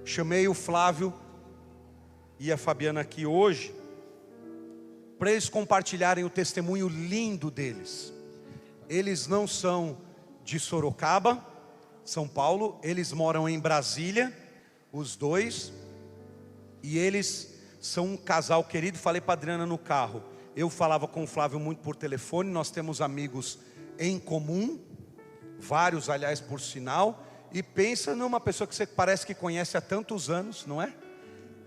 Chamei o Flávio e a Fabiana aqui hoje para eles compartilharem o testemunho lindo deles. Eles não são de Sorocaba, São Paulo, eles moram em Brasília, os dois, e eles são um casal querido. Falei para a Adriana no carro, eu falava com o Flávio muito por telefone, nós temos amigos em comum, vários aliás por sinal, e pensa numa pessoa que você parece que conhece há tantos anos, não é?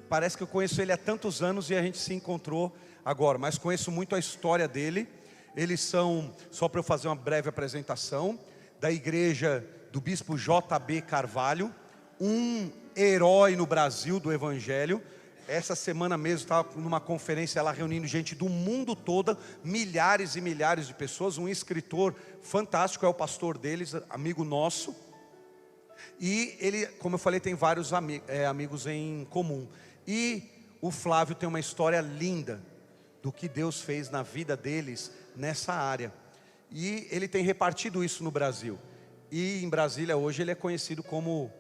Parece que eu conheço ele há tantos anos e a gente se encontrou agora, mas conheço muito a história dele. Eles são, só para eu fazer uma breve apresentação, da igreja do bispo J.B. Carvalho, um herói no Brasil do evangelho. Essa semana mesmo estava numa conferência lá reunindo gente do mundo todo, milhares e milhares de pessoas. Um escritor fantástico, é o pastor deles, amigo nosso. E ele, como eu falei, tem vários amigos em comum. E o Flávio tem uma história linda do que Deus fez na vida deles nessa área. E ele tem repartido isso no Brasil. E em Brasília hoje ele é conhecido como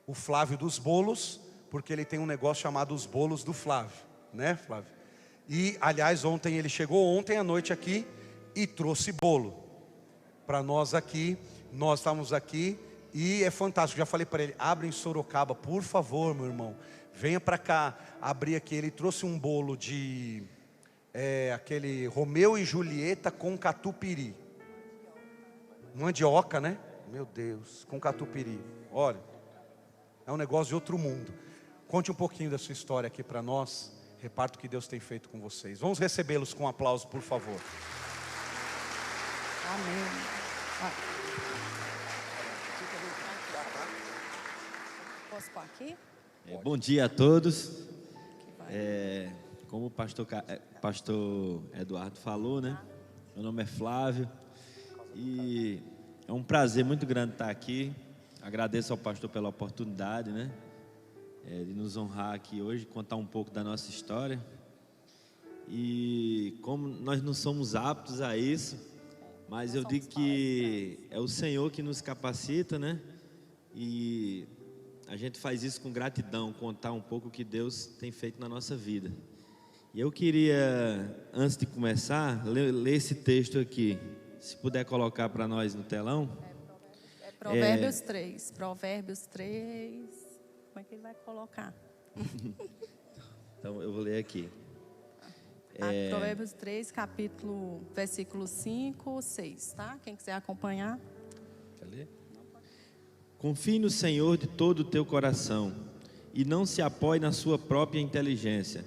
o Flávio dos bolos, porque ele tem um negócio chamado os bolos do Flávio, né, Flávio? E aliás, ele chegou ontem à noite aqui e trouxe bolo para nós aqui. Nós estávamos aqui e é fantástico. Já falei para ele, abre em Sorocaba, por favor, meu irmão, venha para cá abrir aqui. Ele trouxe um bolo de aquele Romeu e Julieta com catupiry, mandioca, né? Meu Deus, com catupiry. Olha, é um negócio de outro mundo. Conte um pouquinho da sua história aqui para nós. Reparto o que Deus tem feito com vocês. Vamos recebê-los com um aplauso, por favor. Amém. Posso pôr aqui? Bom dia a todos. Como o pastor Eduardo falou, né? Meu nome é Flávio e é um prazer muito grande estar aqui. Agradeço ao pastor pela oportunidade, né? De nos honrar aqui hoje, contar um pouco da nossa história. E como nós não somos aptos a isso, mas eu digo que é o Senhor que nos capacita, né? E a gente faz isso com gratidão, contar um pouco o que Deus tem feito na nossa vida. E eu queria, antes de começar, ler esse texto aqui. Se puder colocar para nós no telão. Provérbios 3. Provérbios 3. Como é que ele vai colocar? Então eu vou ler aqui. Provérbios 3, versículo 5, 6, tá? Quem quiser acompanhar. Quer ler? Confie no Senhor de todo o teu coração e não se apoie na sua própria inteligência.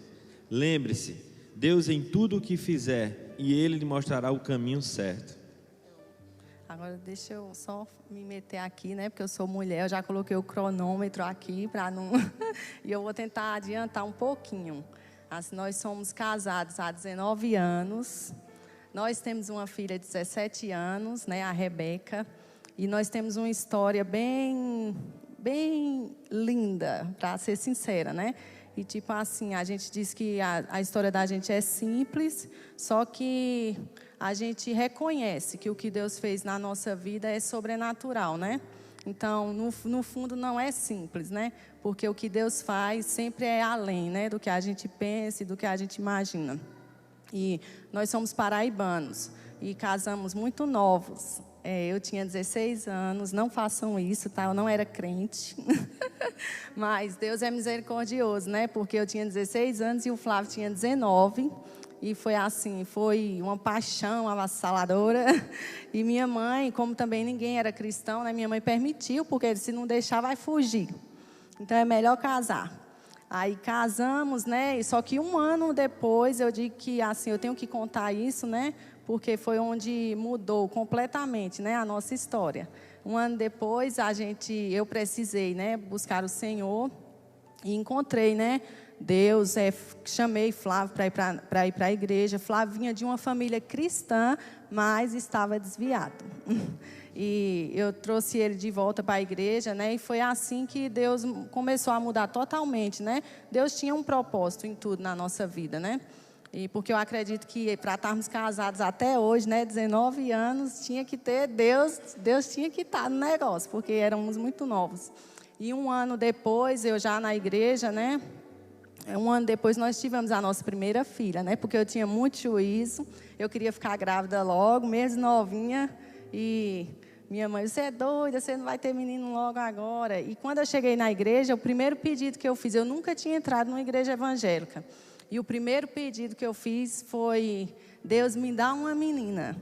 Lembre-se, Deus em tudo o que fizer e Ele lhe mostrará o caminho certo. Agora deixa eu só me meter aqui, né? Porque eu sou mulher, eu já coloquei o cronômetro aqui para não... E eu vou tentar adiantar um pouquinho. Assim, nós somos casados há 19 anos. Nós temos uma filha de 17 anos, né? A Rebeca. E nós temos uma história bem linda, para ser sincera, né? E tipo assim, a gente diz que a história da gente é simples, só que a gente reconhece que o que Deus fez na nossa vida é sobrenatural, né? Então, no fundo, não é simples, né? Porque o que Deus faz sempre é além, né? Do que a gente pensa e do que a gente imagina. E nós somos paraibanos e casamos muito novos. Eu tinha 16 anos, não façam isso, tá? Eu não era crente. Mas Deus é misericordioso, né? Porque eu tinha 16 anos e o Flávio tinha 19. E foi assim, foi uma paixão avassaladora. E minha mãe, como também ninguém era cristão, né? Minha mãe permitiu, porque se não deixar, vai fugir. Então é melhor casar. Aí casamos, né? Só que um ano depois, eu digo que assim, eu tenho que contar isso, né? Porque foi onde mudou completamente, né, a nossa história. Um ano depois, eu precisei, né, buscar o Senhor e encontrei, né, Deus. Chamei Flávio para ir para a igreja. Flávio vinha de uma família cristã, mas estava desviado. E eu trouxe ele de volta para a igreja, né, e foi assim que Deus começou a mudar totalmente, né. Deus tinha um propósito em tudo na nossa vida, né. E porque eu acredito que para estarmos casados até hoje, né, 19 anos, tinha que ter Deus tinha que estar no negócio, porque éramos muito novos. E um ano depois, eu já na igreja, né? Um ano depois nós tivemos a nossa primeira filha, né? Porque eu tinha muito juízo, eu queria ficar grávida logo, mesmo novinha. E minha mãe, você é doida, você não vai ter menino logo agora. E quando eu cheguei na igreja, o primeiro pedido que eu fiz, eu nunca tinha entrado numa igreja evangélica. E o primeiro pedido que eu fiz foi, Deus me dá uma menina.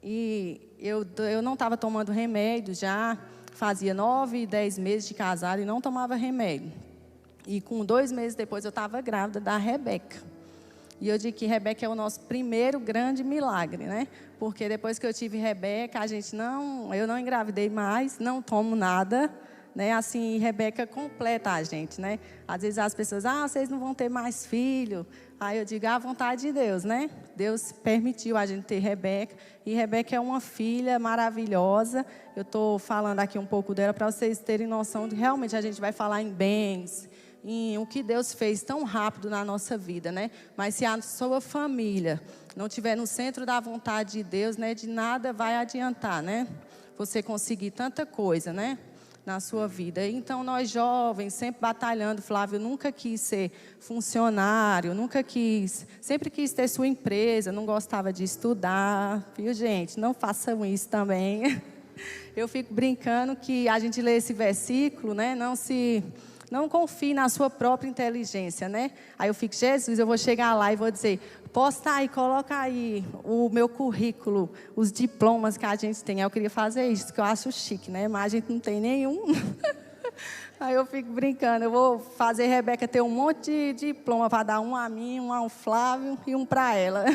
E eu não estava tomando remédio já, fazia 9, 10 meses de casado e não tomava remédio. E com 2 meses depois eu estava grávida da Rebeca. E eu digo que Rebeca é o nosso primeiro grande milagre, né? Porque depois que eu tive Rebeca, eu não engravidei mais, não tomo nada, né? Assim, Rebeca completa a gente, né? Às vezes as pessoas, vocês não vão ter mais filho. Aí eu digo, a vontade de Deus, né? Deus permitiu a gente ter Rebeca. E Rebeca é uma filha maravilhosa. Eu estou falando aqui um pouco dela para vocês terem noção de realmente a gente vai falar em bens, em o que Deus fez tão rápido na nossa vida, né? Mas se a sua família não estiver no centro da vontade de Deus, né, de nada vai adiantar, né? Você conseguir tanta coisa, né, na sua vida. Então, nós jovens, sempre batalhando, Flávio nunca quis ser funcionário, sempre quis ter sua empresa, não gostava de estudar, viu, gente? Não façam isso também. Eu fico brincando que a gente lê esse versículo, né, não confie na sua própria inteligência, né? Aí eu fico, Jesus, eu vou chegar lá e vou dizer, posta aí, coloca aí o meu currículo, os diplomas que a gente tem. Aí eu queria fazer isso, que eu acho chique, né? Mas a gente não tem nenhum. Aí eu fico brincando, eu vou fazer Rebeca ter um monte de diploma para dar um a mim, um ao Flávio e um para ela.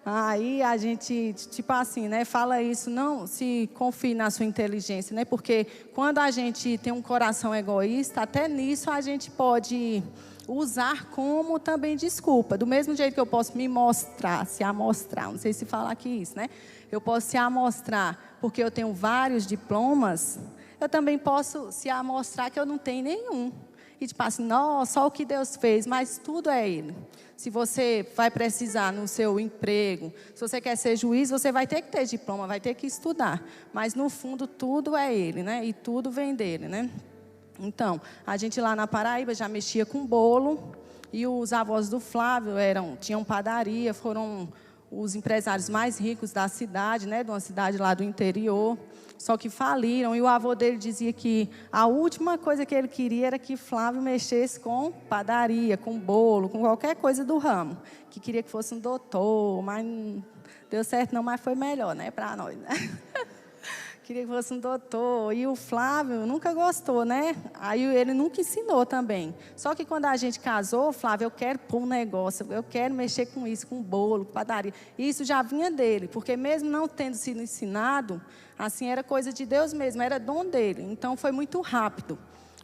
Aí a gente, tipo assim, né, fala isso, não se confie na sua inteligência, né, porque quando a gente tem um coração egoísta, até nisso a gente pode usar como também desculpa. Do mesmo jeito que eu posso me mostrar, se amostrar, não sei se fala aqui isso, né, eu posso se amostrar porque eu tenho vários diplomas, eu também posso se amostrar que eu não tenho nenhum. E tipo assim, nossa, só o que Deus fez, mas tudo é Ele. Se você vai precisar no seu emprego, se você quer ser juiz, você vai ter que ter diploma, vai ter que estudar. Mas no fundo tudo é Ele, né? E tudo vem dele, né? Então, a gente lá na Paraíba já mexia com bolo. E os avós do Flávio tinham padaria, foram os empresários mais ricos da cidade, né? De uma cidade lá do interior. Só que faliram, e o avô dele dizia que a última coisa que ele queria era que Flávio mexesse com padaria, com bolo, com qualquer coisa do ramo. Que queria que fosse um doutor, mas não deu certo não, mas foi melhor, né, para nós, né? Queria que fosse um doutor, e o Flávio nunca gostou, né? Aí ele nunca ensinou também. Só que quando a gente casou, Flávio, eu quero pôr um negócio, eu quero mexer com isso, com bolo, com padaria. E isso já vinha dele, porque mesmo não tendo sido ensinado, assim, era coisa de Deus mesmo, era dom dele. Então, foi muito rápido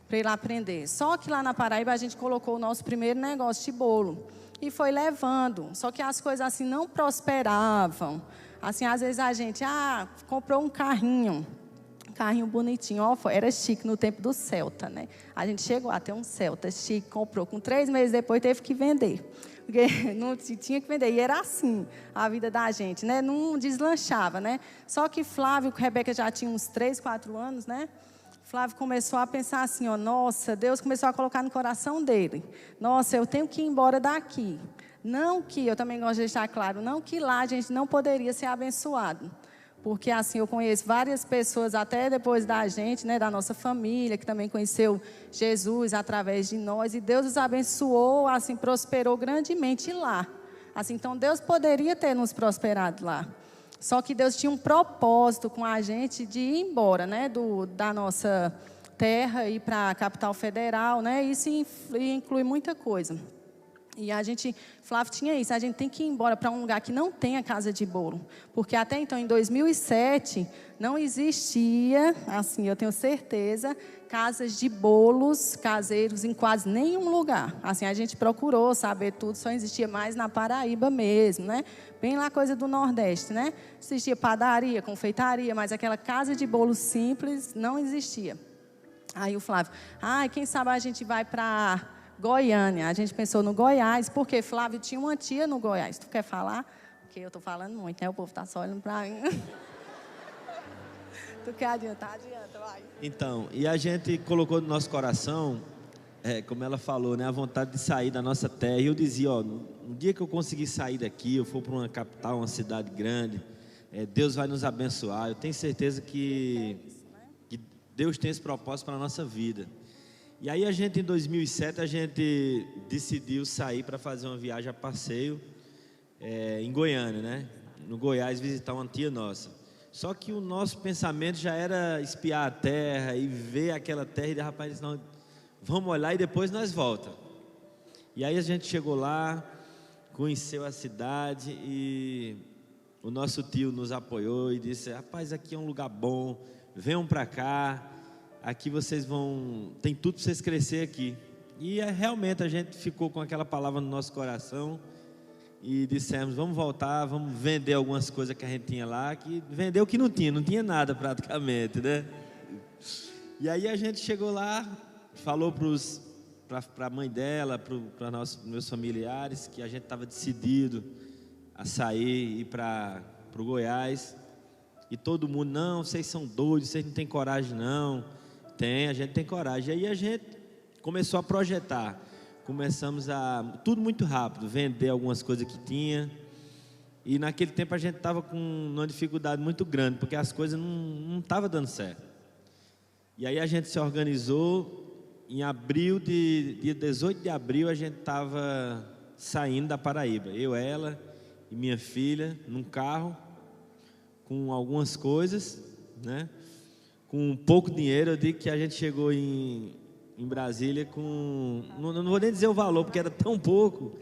para ele aprender. Só que lá na Paraíba, a gente colocou o nosso primeiro negócio de bolo. E foi levando. Só que as coisas assim não prosperavam. Assim, às vezes a gente, comprou um carrinho bonitinho. Era chique no tempo do Celta, né? A gente chegou a ter um Celta chique, comprou. Com 3 meses depois, teve que vender. Porque não tinha que vender. E era assim a vida da gente, né? Não deslanchava, né? Só que Flávio, com Rebeca já tinha uns 3, 4 anos, né? Flávio começou a pensar assim, nossa, Deus começou a colocar no coração dele. Nossa, eu tenho que ir embora daqui. Não que, eu também gosto de deixar claro, não que lá a gente não poderia ser abençoado. Porque assim, eu conheço várias pessoas, até depois da gente, né, da nossa família, que também conheceu Jesus através de nós. E Deus os abençoou, assim, prosperou grandemente lá. Assim, então, Deus poderia ter nos prosperado lá. Só que Deus tinha um propósito com a gente de ir embora, né, da nossa terra, ir para a capital federal, né? Isso inclui muita coisa. E Flávio tinha isso, a gente tem que ir embora para um lugar que não tenha casa de bolo. Porque até então, em 2007, não existia, assim, eu tenho certeza, casas de bolos caseiros em quase nenhum lugar. Assim, a gente procurou saber tudo, só existia mais na Paraíba mesmo, né? Bem lá coisa do Nordeste, né? Existia padaria, confeitaria, mas aquela casa de bolo simples não existia. Aí o Flávio, quem sabe a gente vai para Goiânia. A gente pensou no Goiás, porque Flávio tinha uma tia no Goiás. Tu quer falar? Porque eu estou falando muito, né? O povo está só olhando para mim. Tu quer adiantar? Adianta, vai. Então, e a gente colocou no nosso coração, como ela falou, né, a vontade de sair da nossa terra. E eu dizia, ó, no dia que eu conseguir sair daqui, eu for para uma capital, uma cidade grande, Deus vai nos abençoar. Eu tenho certeza que Deus tem esse propósito para a nossa vida. E aí em 2007, a gente decidiu sair para fazer uma viagem a passeio em Goiânia, né? No Goiás, visitar uma tia nossa. Só que o nosso pensamento já era espiar a terra e ver aquela terra e rapaz, não, vamos olhar e depois nós volta. E aí a gente chegou lá, conheceu a cidade e o nosso tio nos apoiou e disse, rapaz, aqui é um lugar bom, venham para cá, aqui vocês tem tudo para vocês crescer aqui. E realmente a gente ficou com aquela palavra no nosso coração e dissemos, vamos voltar, vamos vender algumas coisas que a gente tinha lá, que vendeu o que não tinha nada praticamente, né? E aí a gente chegou lá, falou para a mãe dela, para meus familiares, que a gente estava decidido a sair e ir para o Goiás. E todo mundo, não, vocês são doidos, vocês não têm coragem não. A gente tem coragem. E aí a gente começou a projetar. Começamos tudo muito rápido, vender algumas coisas que tinha. E naquele tempo a gente estava com uma dificuldade muito grande, porque as coisas não estavam dando certo. E aí a gente se organizou. Em abril, dia 18 de abril, a gente estava saindo da Paraíba. Eu, ela e minha filha, num carro, com algumas coisas, né? Com pouco dinheiro. Eu digo que a gente chegou em Brasília com... Não vou nem dizer o valor, porque era tão pouco,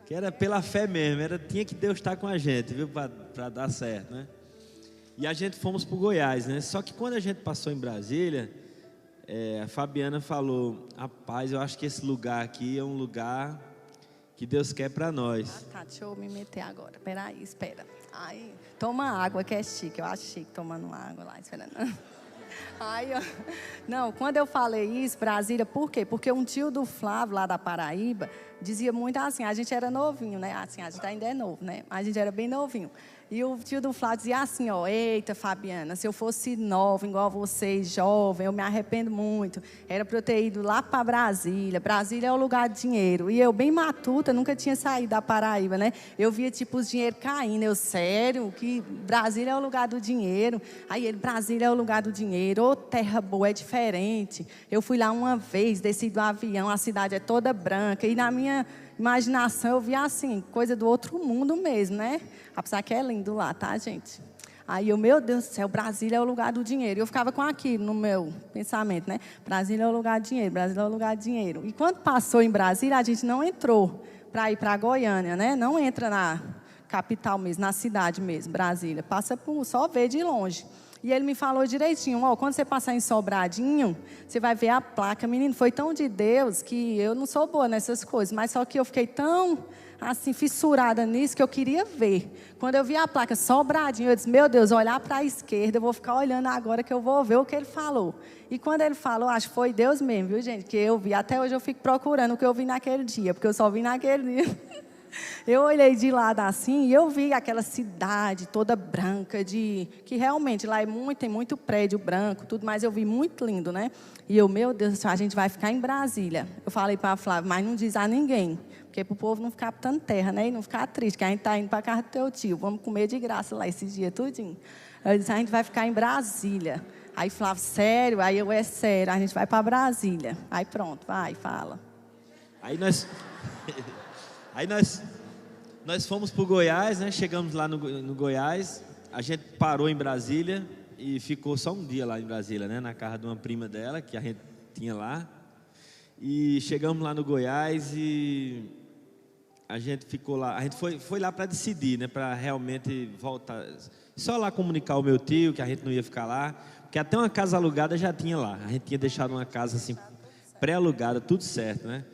que era pela fé mesmo. Tinha que Deus estar com a gente, viu? Para dar certo, né? E a gente fomos para o Goiás, né? Só que quando a gente passou em Brasília... a Fabiana falou, rapaz, eu acho que esse lugar aqui é um lugar que Deus quer para nós. Tá, deixa eu me meter agora. Peraí, espera. Aí, toma água que é chique. Eu acho chique tomando água lá, esperando. Aí, não, quando eu falei isso, Brasília, por quê? Porque um tio do Flávio, lá da Paraíba, dizia muito assim, a gente era novinho, né? Assim, a gente ainda é novo, né? A gente era bem novinho. E o tio do Flávio dizia assim, ó, eita, Fabiana, se eu fosse nova, igual vocês, jovem, eu me arrependo muito. Era para eu ter ido lá para Brasília. Brasília é o lugar de dinheiro. E eu, bem matuta, nunca tinha saído da Paraíba, né? Eu via, tipo, os dinheiro caindo. Eu, sério, que Brasília é o lugar do dinheiro. Aí ele, Brasília é o lugar do dinheiro. Ô, terra boa, é diferente. Eu fui lá uma vez, desci do avião, a cidade é toda branca. E na minha imaginação eu via assim, coisa do outro mundo mesmo, né? Apesar que é lindo lá, tá, gente? Aí eu, meu Deus do céu, Brasília é o lugar do dinheiro. E eu ficava com aquilo no meu pensamento, né? Brasília é o lugar do dinheiro, Brasília é o lugar do dinheiro. E quando passou em Brasília, a gente não entrou para ir para Goiânia, né? Não entra na capital mesmo, na cidade mesmo, Brasília. Passa por só ver de longe. E ele me falou direitinho, ó, quando você passar em Sobradinho, você vai ver a placa. Menino, foi tão de Deus que eu não sou boa nessas coisas, mas só que eu fiquei tão, assim, fissurada nisso que eu queria ver. Quando eu vi a placa Sobradinho, eu disse, meu Deus, olhar para a esquerda, eu vou ficar olhando agora que eu vou ver o que ele falou. E quando ele falou, acho que foi Deus mesmo, viu, gente, que eu vi. Até hoje eu fico procurando o que eu vi naquele dia, porque eu só vi naquele dia. Eu olhei de lado assim e eu vi aquela cidade toda branca, que realmente lá tem muito prédio branco, tudo, mas eu vi muito lindo, né? E eu, meu Deus do céu, a gente vai ficar em Brasília. Eu falei para a Flávia, mas não diz a ninguém, porque para o povo não ficar botando terra, né? E não ficar triste, que a gente está indo para a casa do teu tio, vamos comer de graça lá esse dia tudinho. Eu disse, a gente vai ficar em Brasília. Aí Flávia, sério? Aí eu, é sério, a gente vai para Brasília. Aí pronto, vai, fala. Aí nós fomos para o Goiás, né? Chegamos lá no Goiás, a gente parou em Brasília e ficou só um dia lá em Brasília, né? Na casa de uma prima dela, que a gente tinha lá. E chegamos lá no Goiás e a gente ficou lá, a gente foi lá para decidir, né? Para realmente voltar, só lá comunicar ao meu tio que a gente não ia ficar lá, porque até uma casa alugada já tinha lá, a gente tinha deixado uma casa assim, pré-alugada, tudo certo, né?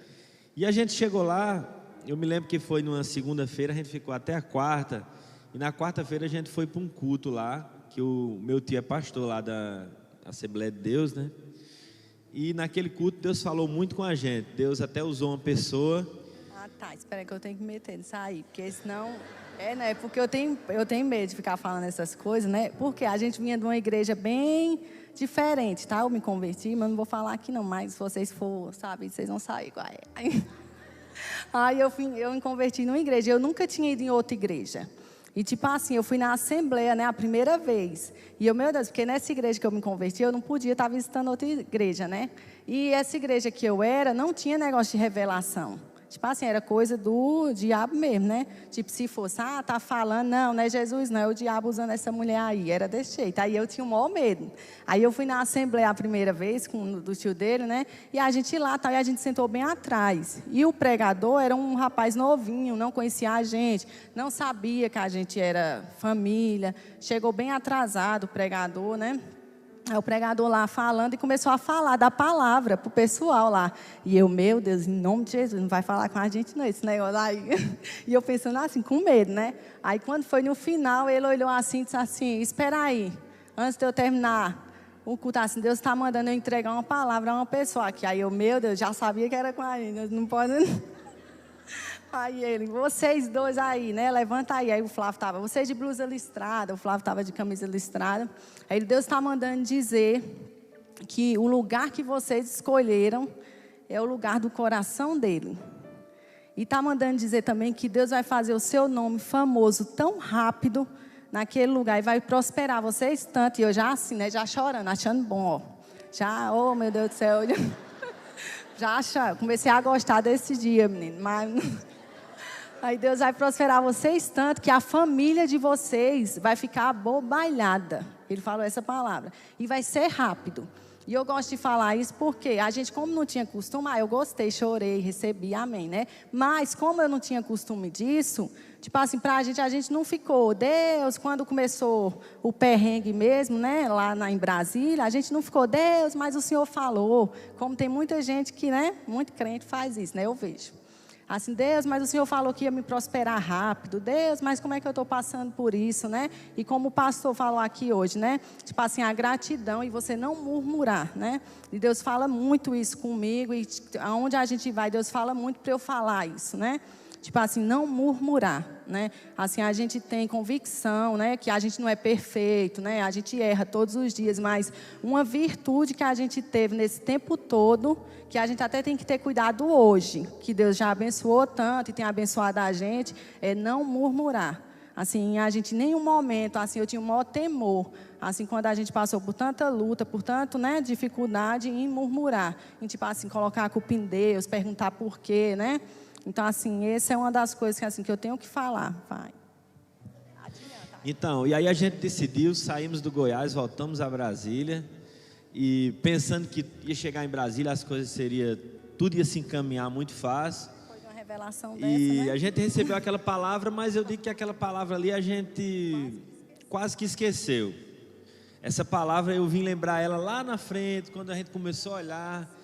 E a gente chegou lá. Eu me lembro que foi numa segunda-feira, a gente ficou até a quarta, e na quarta-feira a gente foi para um culto lá, que o meu tio é pastor lá da Assembleia de Deus, né? E naquele culto Deus falou muito com a gente, Deus até usou uma pessoa Ah, tá. Espera que eu tenho que meter nisso aí, porque senão... né? Porque eu tenho medo de ficar falando essas coisas, né? Porque a gente vinha de uma igreja bem diferente, tá? Eu me converti, mas não vou falar aqui não, mas se vocês for, sabe, vocês vão sair igual Aí eu me converti numa igreja, eu nunca tinha ido em outra igreja. E tipo assim, eu fui na Assembleia, né, a primeira vez. E eu, meu Deus, porque nessa igreja que eu me converti, eu não podia estar visitando outra igreja, né? E essa igreja que eu era, não tinha negócio de revelação. Tipo assim, era coisa do diabo mesmo, né? Tipo, se fosse, tá falando, não é Jesus, não, é o diabo usando essa mulher aí. Era desse jeito. Aí eu tinha o maior medo. Aí eu fui na Assembleia a primeira vez, do tio dele, né? E a gente lá, e a gente sentou bem atrás. E o pregador era um rapaz novinho, não conhecia a gente, não sabia que a gente era família. Chegou bem atrasado o pregador, né? Aí o pregador lá falando e começou a falar da palavra para o pessoal lá. E eu, meu Deus, em nome de Jesus, não vai falar com a gente não, esse negócio aí. E eu pensando assim, com medo, né? Aí quando foi no final, ele olhou assim e disse assim, espera aí, antes de eu terminar o culto, assim, Deus está mandando eu entregar uma palavra a uma pessoa aqui. Aí eu, meu Deus, já sabia que era com a gente, não pode... Aí ele, vocês dois aí, né? Levanta aí. Aí o Flávio estava, vocês de blusa listrada. O Flávio estava de camisa listrada. Aí Deus está mandando dizer que o lugar que vocês escolheram é o lugar do coração dele. E está mandando dizer também que Deus vai fazer o seu nome famoso tão rápido naquele lugar e vai prosperar vocês tanto. E eu já assim, né? Já chorando, achando bom, ó. Já, oh meu Deus do céu. Já comecei a gostar desse dia, menino. Mas... Aí Deus vai prosperar vocês tanto que a família de vocês vai ficar abobalhada. Ele falou essa palavra. E vai ser rápido. E eu gosto de falar isso porque a gente, como não tinha costume, eu gostei, chorei, recebi, amém, né? Mas como eu não tinha costume disso, tipo assim, a gente não ficou. Deus, quando começou o perrengue mesmo, né? Lá em Brasília, a gente não ficou, Deus, mas o Senhor falou. Como tem muita gente que, né? Muito crente faz isso, né? Eu vejo. Assim, Deus, mas o Senhor falou que ia me prosperar rápido. Deus, mas como é que eu estou passando por isso, né? E como o pastor falou aqui hoje, né? Tipo assim, a gratidão e você não murmurar, né? E Deus fala muito isso comigo. E aonde a gente vai, Deus fala muito para eu falar isso, né? Tipo assim, não murmurar, né? Assim, a gente tem convicção, né? Que a gente não é perfeito, né? A gente erra todos os dias, mas uma virtude que a gente teve nesse tempo todo, que a gente até tem que ter cuidado hoje, que Deus já abençoou tanto e tem abençoado a gente, é não murmurar. Assim, a gente em nenhum momento, assim, eu tinha o maior temor, assim, quando a gente passou por tanta luta, por tanto, né, dificuldade em murmurar, em tipo assim, colocar a culpa em Deus, perguntar por quê, né? Então, assim, essa é uma das coisas que eu tenho que falar. Vai. Então, e aí a gente decidiu, saímos do Goiás, voltamos a Brasília, e pensando que ia chegar em Brasília, as coisas tudo ia se encaminhar muito fácil. Foi uma revelação dessa, E né? a gente recebeu aquela palavra, mas eu digo que aquela palavra ali a gente quase que esqueceu. Essa palavra eu vim lembrar ela lá na frente, quando a gente começou a olhar,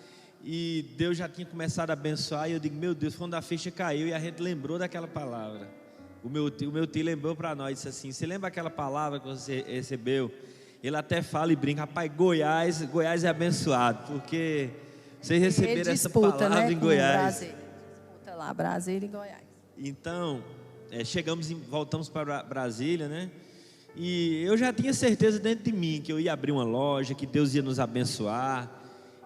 e Deus já tinha começado a abençoar, e eu digo, meu Deus, quando a ficha caiu e a gente lembrou daquela palavra. O meu tio lembrou para nós, disse assim, você lembra aquela palavra que você recebeu? Ele até fala e brinca, rapaz, Goiás é abençoado, porque vocês receberam essa palavra, né, em Goiás. Brasília. Disputa lá, Brasília e Goiás. Então, voltamos para Brasília, né? E eu já tinha certeza dentro de mim que eu ia abrir uma loja, que Deus ia nos abençoar.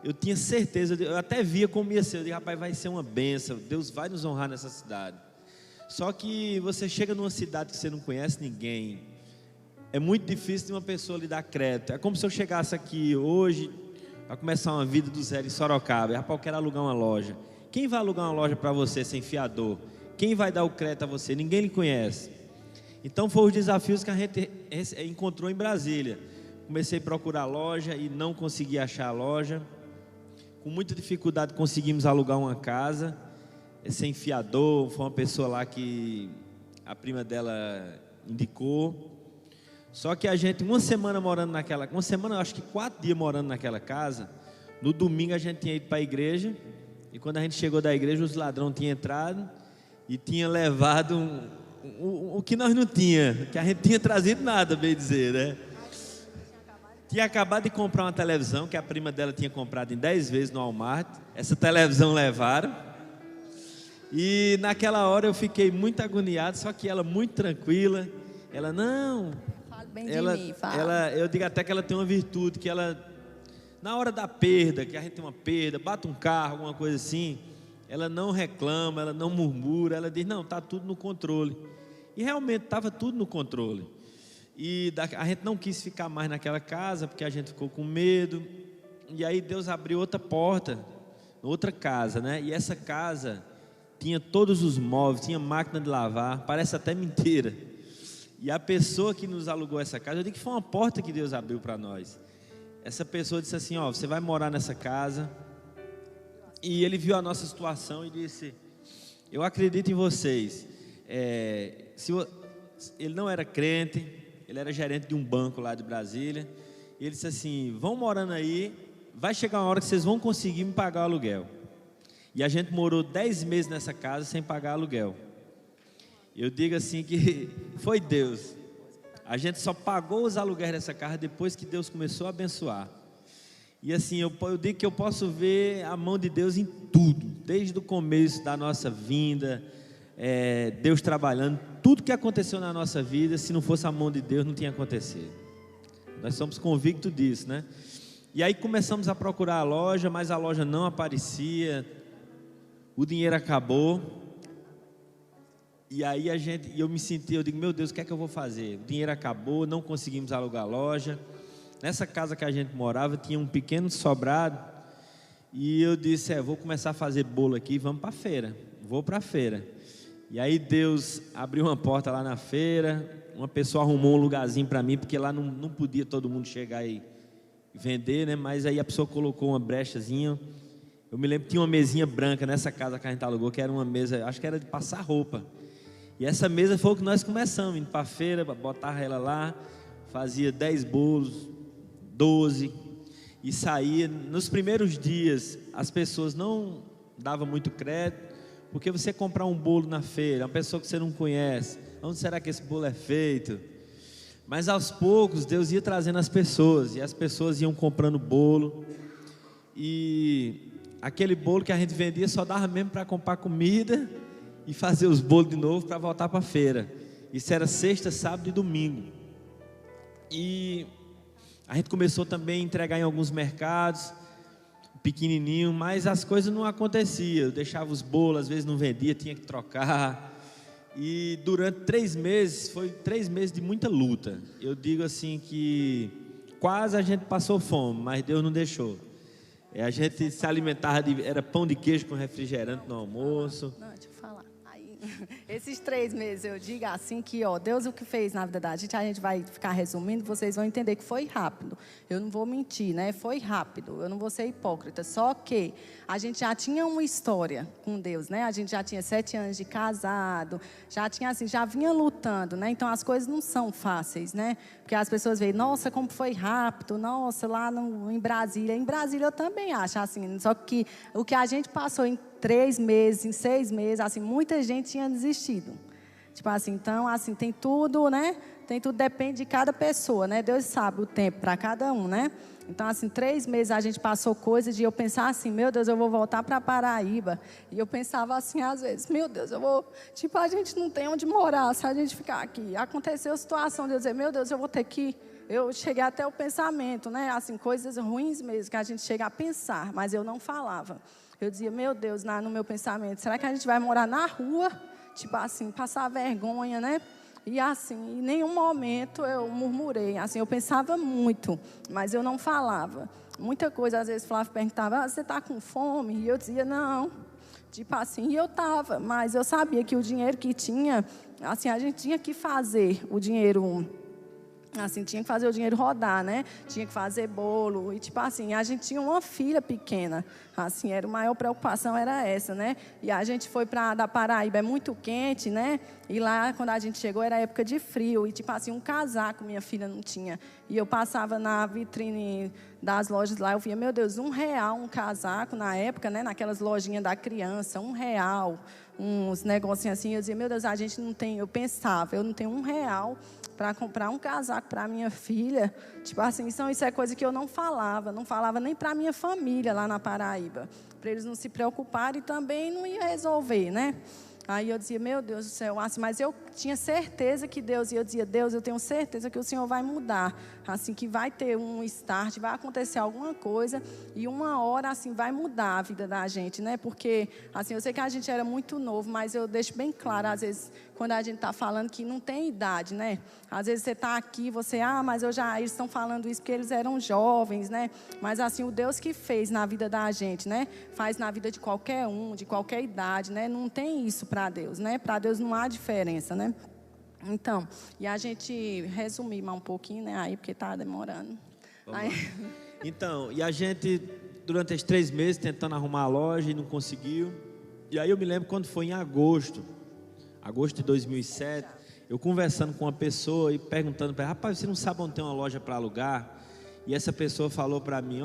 Eu tinha certeza, eu até via como ia ser. Eu disse, rapaz, vai ser uma bênção, Deus vai nos honrar nessa cidade. Só que você chega numa cidade que você não conhece ninguém, é muito difícil de uma pessoa lhe dar crédito. É como se eu chegasse aqui hoje, para começar uma vida do zero em Sorocaba, e, rapaz, eu quero alugar uma loja. Quem vai alugar uma loja para você sem fiador? Quem vai dar o crédito a você? Ninguém lhe conhece. Então foram os desafios que a gente encontrou em Brasília. Comecei a procurar loja e não consegui achar a loja. Com muita dificuldade conseguimos alugar uma casa, sem fiador, foi uma pessoa lá que a prima dela indicou. Só que a gente, uma semana, acho que 4 dias morando naquela casa, no domingo a gente tinha ido para a igreja, e quando a gente chegou da igreja, os ladrões tinham entrado e tinham levado o que nós não tínhamos, que a gente tinha trazido nada, bem dizer, né? Tinha acabado de comprar uma televisão que a prima dela tinha comprado em 10 vezes no Walmart. Essa televisão levaram. E naquela hora eu fiquei muito agoniado, só que ela muito tranquila. Ela, não... Fale bem de mim, fala. Eu digo até que ela tem uma virtude, que ela, na hora da perda, que a gente tem uma perda, bate um carro, alguma coisa assim, ela não reclama, ela não murmura, ela diz, não, está tudo no controle. E realmente estava tudo no controle. E a gente não quis ficar mais naquela casa, porque a gente ficou com medo. E aí Deus abriu outra porta, outra casa, né? E essa casa tinha todos os móveis, tinha máquina de lavar, parece até mentira. E a pessoa que nos alugou essa casa, eu digo que foi uma porta que Deus abriu para nós. Essa pessoa disse assim, ó, você vai morar nessa casa. E ele viu a nossa situação e disse, eu acredito em vocês. Ele não era crente, ele era gerente de um banco lá de Brasília. E ele disse assim, vão morando aí, vai chegar uma hora que vocês vão conseguir me pagar o aluguel. E a gente morou 10 meses nessa casa sem pagar aluguel. Eu digo assim que foi Deus. A gente só pagou os aluguéis dessa casa depois que Deus começou a abençoar. E assim, eu digo que eu posso ver a mão de Deus em tudo, desde o começo da nossa vinda, Deus trabalhando, tudo que aconteceu na nossa vida, se não fosse a mão de Deus, não tinha acontecido. Nós somos convictos disso, né? E aí começamos a procurar a loja, mas a loja não aparecia, o dinheiro acabou. E aí eu me senti, eu digo, meu Deus, o que é que eu vou fazer? O dinheiro acabou, não conseguimos alugar a loja. Nessa casa que a gente morava, tinha um pequeno sobrado. E eu disse, vou começar a fazer bolo aqui, vamos para a feira. Vou para a feira. E aí Deus abriu uma porta lá na feira. Uma pessoa arrumou um lugarzinho para mim, porque lá não podia todo mundo chegar e vender, né? Mas aí a pessoa colocou uma brechazinha. Eu me lembro que tinha uma mesinha branca nessa casa que a gente alugou, que era uma mesa, acho que era de passar roupa. E essa mesa foi o que nós começamos, indo para a feira, botava ela lá, fazia 10 bolos, 12, e saía. Nos primeiros dias, as pessoas não davam muito crédito, porque você comprar um bolo na feira, uma pessoa que você não conhece, onde será que esse bolo é feito? Mas aos poucos, Deus ia trazendo as pessoas, e as pessoas iam comprando bolo, e aquele bolo que a gente vendia só dava mesmo para comprar comida, e fazer os bolos de novo para voltar para a feira. Isso era sexta, sábado e domingo. E a gente começou também a entregar em alguns mercados, pequenininho, mas as coisas não aconteciam. Eu deixava os bolos, às vezes não vendia, tinha que trocar. E durante 3 meses, foi 3 meses de muita luta. Eu digo assim que quase a gente passou fome, mas Deus não deixou. A gente se alimentava, era pão de queijo com refrigerante no almoço. Não, deixa eu falar. Esses 3 meses, eu digo assim que, Deus o que fez na vida da gente, a gente vai ficar resumindo, vocês vão entender que foi rápido. Eu não vou mentir, né? Foi rápido, eu não vou ser hipócrita. Só que a gente já tinha uma história com Deus, né? A gente já tinha 7 anos de casado, já tinha assim, já vinha lutando, né? Então as coisas não são fáceis, né? Porque as pessoas veem, nossa, como foi rápido, nossa, lá em Brasília. Em Brasília eu também acho assim, só que o que a gente passou em 3 meses, em 6 meses, assim, muita gente tinha desistido. Tipo assim, então, assim, tem tudo, né? Tem tudo, depende de cada pessoa, né? Deus sabe o tempo para cada um, né? Então, assim, 3 meses a gente passou coisas de eu pensar assim, meu Deus, eu vou voltar para Paraíba. E eu pensava assim, às vezes, meu Deus, eu vou... Tipo, a gente não tem onde morar se a gente ficar aqui. Aconteceu a situação de eu dizer, meu Deus, eu vou ter que... Eu cheguei até o pensamento, né? Assim, coisas ruins mesmo, que a gente chega a pensar, mas eu não falava. Eu dizia, meu Deus, no meu pensamento, será que a gente vai morar na rua? Tipo assim, passar vergonha, né? E assim, em nenhum momento eu murmurei. Assim, eu pensava muito, mas eu não falava. Muita coisa, às vezes, Flávio perguntava, você está com fome? E eu dizia, não. Tipo assim, e eu estava, mas eu sabia que o dinheiro que tinha, assim, a gente tinha que fazer o dinheiro... Assim, tinha que fazer o dinheiro rodar, né? Tinha que fazer bolo. E, tipo assim, a gente tinha uma filha pequena. Assim, a maior preocupação era essa, né? E a gente foi da Paraíba, é muito quente, né? E lá, quando a gente chegou, era época de frio. E, tipo assim, um casaco minha filha não tinha. E eu passava na vitrine das lojas lá, eu via, meu Deus, R$1 um casaco na época, né? Naquelas lojinhas da criança, R$1. uns negocinhos assim, eu dizia, meu Deus, a gente não tem, eu pensava, eu não tenho R$ 1 para comprar um casaco para minha filha. Tipo assim, isso é coisa que eu não falava nem para minha família lá na Paraíba, para eles não se preocuparem e também não ia resolver, né? Aí eu dizia, meu Deus do céu, assim, mas eu tinha certeza que Deus, e eu dizia, Deus, eu tenho certeza que o Senhor vai mudar, assim, que vai ter um start, vai acontecer alguma coisa, e uma hora, assim, vai mudar a vida da gente, né? Porque, assim, eu sei que a gente era muito novo, mas eu deixo bem claro, às vezes, quando a gente está falando que não tem idade, né? Às vezes você está aqui, mas eles estão falando isso porque eles eram jovens, né? Mas, assim, o Deus que fez na vida da gente, né? Faz na vida de qualquer um, de qualquer idade, né? Não tem isso para Deus, né? Para Deus não há diferença, né? Então, e a gente resumir mais um pouquinho, né? Aí, porque está demorando. Aí... Então, e a gente, durante esses 3 meses, tentando arrumar a loja e não conseguiu. E aí eu me lembro quando foi em agosto de 2007, eu conversando com uma pessoa e perguntando para ela, rapaz, você não sabe onde tem uma loja para alugar? E essa pessoa falou para mim,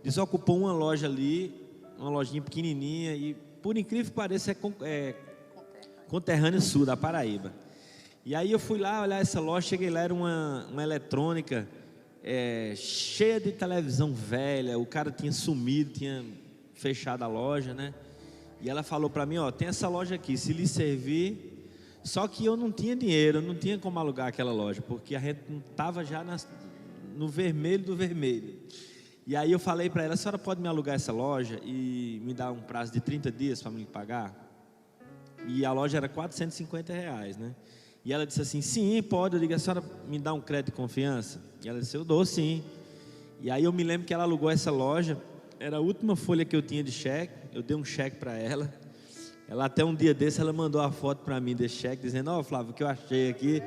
desocupou uma loja ali, uma lojinha pequenininha, e por incrível que pareça é conterrânea sul da Paraíba. E aí eu fui lá olhar essa loja, cheguei lá, era uma eletrônica cheia de televisão velha, o cara tinha sumido, tinha fechado a loja, né? E ela falou para mim, tem essa loja aqui, se lhe servir. Só que eu não tinha dinheiro, eu não tinha como alugar aquela loja, porque a gente não estava já no vermelho do vermelho. E aí eu falei para ela, a senhora pode me alugar essa loja e me dar um prazo de 30 dias para me pagar? E a loja era R$450, né? E ela disse assim, sim, pode. Eu digo, a senhora me dá um crédito de confiança? E ela disse, eu dou sim. E aí eu me lembro que ela alugou essa loja, era a última folha que eu tinha de cheque, eu dei um cheque para ela. Ela até um dia desse, ela mandou a foto para mim desse cheque, dizendo, Flávio, o que eu achei aqui,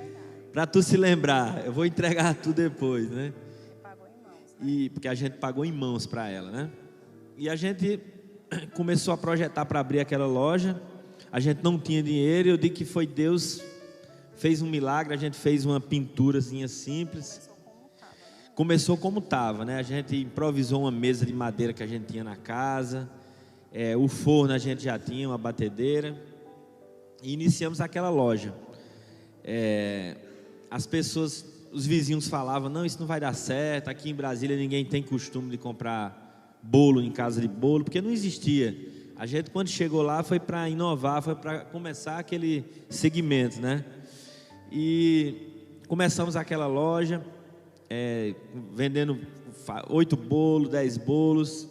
para tu se lembrar, eu vou entregar tudo depois, né? Pagou em mãos, né? E, porque a gente pagou em mãos para ela, né? E a gente começou a projetar para abrir aquela loja, a gente não tinha dinheiro, eu digo que foi Deus, fez um milagre, a gente fez uma pinturazinha simples. Começou como estava, né? A gente improvisou uma mesa de madeira que a gente tinha na casa, o forno a gente já tinha, uma batedeira, e iniciamos aquela loja. As pessoas, os vizinhos falavam, não, isso não vai dar certo, aqui em Brasília ninguém tem costume de comprar bolo em casa de bolo, porque não existia. A gente, quando chegou lá, foi para inovar, foi para começar aquele segmento, né? E começamos aquela loja, vendendo 8 bolos, 10 bolos,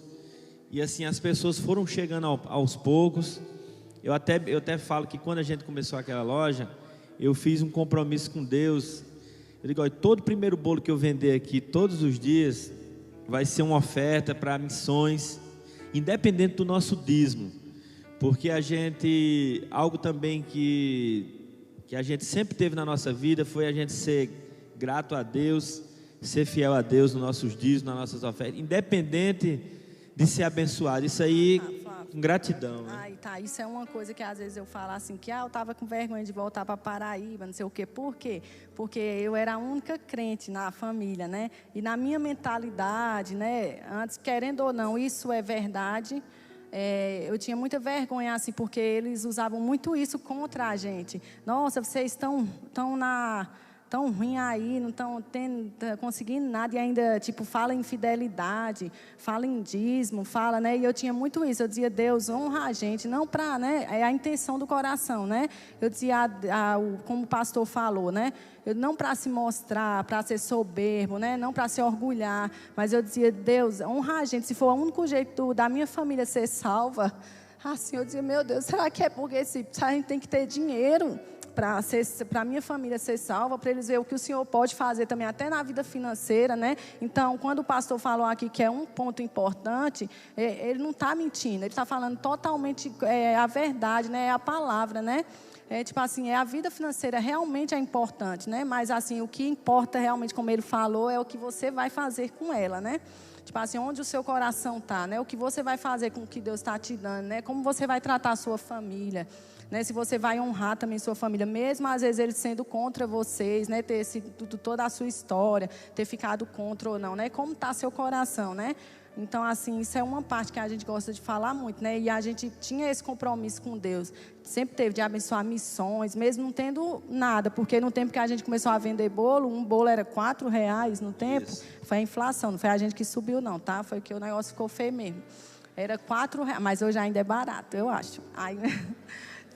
e assim as pessoas foram chegando aos poucos. Eu até falo que quando a gente começou aquela loja, eu fiz um compromisso com Deus. Eu digo, olha, todo primeiro bolo que eu vender aqui, todos os dias, vai ser uma oferta para missões, independente do nosso dízimo, porque algo também que a gente sempre teve na nossa vida, foi a gente ser grato a Deus, ser fiel a Deus nos nossos dízimos, nas nossas ofertas, independente de ser abençoado, isso aí com gratidão, né? Isso é uma coisa que às vezes eu falo assim, que eu estava com vergonha de voltar para Paraíba, não sei o quê. Por quê? Porque eu era a única crente na família, né? E na minha mentalidade, né? Antes, querendo ou não, isso é verdade. Eu tinha muita vergonha, assim, porque eles usavam muito isso contra a gente. Nossa, vocês estão tão ruim aí, não estão conseguindo nada, e ainda, fala em fidelidade, fala em dízimo, fala, né? E eu tinha muito isso, eu dizia, Deus, honra a gente, não para, né? É a intenção do coração, né? Eu dizia, como o pastor falou, né? Não para se mostrar, para ser soberbo, né? Não para se orgulhar, mas eu dizia, Deus, honra a gente, se for o único jeito da minha família ser salva, assim, eu dizia, meu Deus, será que é porque a gente tem que ter dinheiro para a minha família ser salva, para eles verem o que o Senhor pode fazer também, até na vida financeira, né? Então, quando o pastor falou aqui que é um ponto importante, ele não está mentindo, ele está falando totalmente a verdade, né? É a palavra, né? A vida financeira realmente é importante, né? Mas, assim, o que importa realmente, como ele falou, é o que você vai fazer com ela, né? Onde o seu coração está, né? O que você vai fazer com o que Deus está te dando, né? Como você vai tratar a sua família, né? Se você vai honrar também sua família, mesmo às vezes eles sendo contra vocês, né? Ter toda a sua história, ter ficado contra ou não, né? Como está seu coração, né? Então, assim, isso é uma parte que a gente gosta de falar muito, né? E a gente tinha esse compromisso com Deus. Sempre teve de abençoar missões, mesmo não tendo nada. Porque no tempo que a gente começou a vender bolo, um bolo era R$4 no tempo. Isso. Foi a inflação, não foi a gente que subiu não, tá? Foi que o negócio ficou feio mesmo. Era R$4, mas hoje ainda é barato, eu acho. Aí,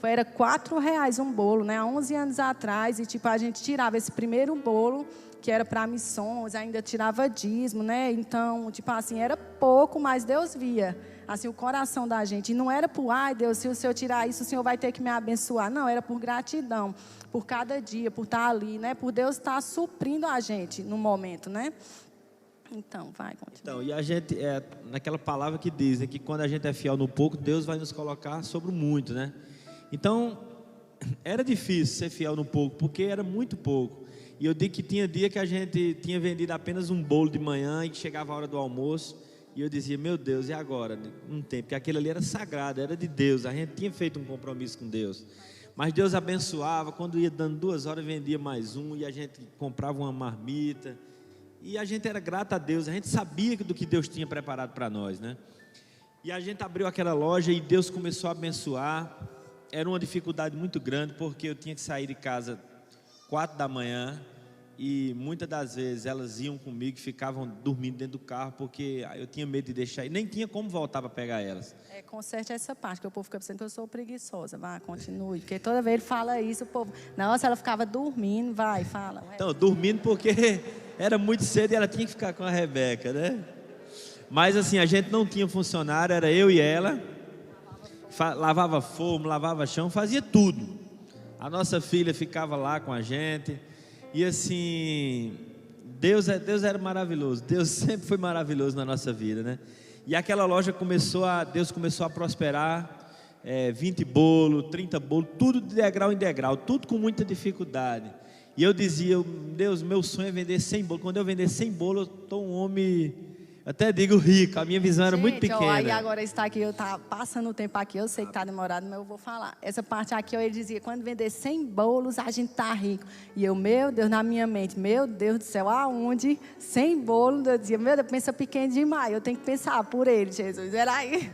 era R$4 um bolo, né? Há 11 anos atrás, e tipo, a gente tirava esse primeiro bolo, que era para missões, ainda tirava dízimo, né? Então, tipo assim, era pouco, mas Deus via, assim, o coração da gente. E não era por, ai Deus, se o Senhor tirar isso, o Senhor vai ter que me abençoar. Não, era por gratidão, por cada dia, por estar ali, né? Por Deus estar suprindo a gente no momento, né? Então, vai, continua. Então, e a gente, naquela palavra que diz, né, que quando a gente é fiel no pouco, Deus vai nos colocar sobre o muito, né? Então, era difícil ser fiel no pouco, porque era muito pouco. E eu digo que tinha dia que a gente tinha vendido apenas um bolo de manhã e que chegava a hora do almoço, e eu dizia, meu Deus, e agora? Não tem, porque aquele ali era sagrado, era de Deus, a gente tinha feito um compromisso com Deus. Mas Deus abençoava, quando ia dando 2 horas, vendia mais um, e a gente comprava uma marmita. E a gente era grato a Deus, a gente sabia do que Deus tinha preparado para nós, né? E a gente abriu aquela loja e Deus começou a abençoar. Era uma dificuldade muito grande, porque eu tinha que sair de casa 4 da manhã, e muitas das vezes elas iam comigo e ficavam dormindo dentro do carro, porque eu tinha medo de deixar, e nem tinha como voltar para pegar elas. Conserte essa parte, que o povo fica pensando que eu sou preguiçosa. Vai, continue, porque toda vez ele fala isso, o povo, nossa, ela ficava dormindo, vai, fala. Então, dormindo porque era muito cedo e ela tinha que ficar com a Rebeca, né? Mas assim, a gente não tinha funcionário, era eu e ela, lavava forno, lavava chão, fazia tudo. A nossa filha ficava lá com a gente. E assim, Deus era maravilhoso. Deus sempre foi maravilhoso na nossa vida, né? E aquela loja Deus começou a prosperar. 20 bolos, 30 bolos, tudo de degrau em degrau, tudo com muita dificuldade. E eu dizia, Deus, meu sonho é vender 100 bolos. Quando eu vender 100 bolos, eu estou um homem, até digo rico. A minha visão era muito pequena. Aí agora está aqui, eu estava passando o tempo aqui, eu sei que está demorado, mas eu vou falar. Essa parte aqui, ele dizia, quando vender 100 bolos, a gente está rico. E eu, meu Deus, na minha mente, meu Deus do céu, aonde? 100 bolos, eu dizia, meu Deus, pensa pequeno demais, eu tenho que pensar por ele, Jesus. Era aí.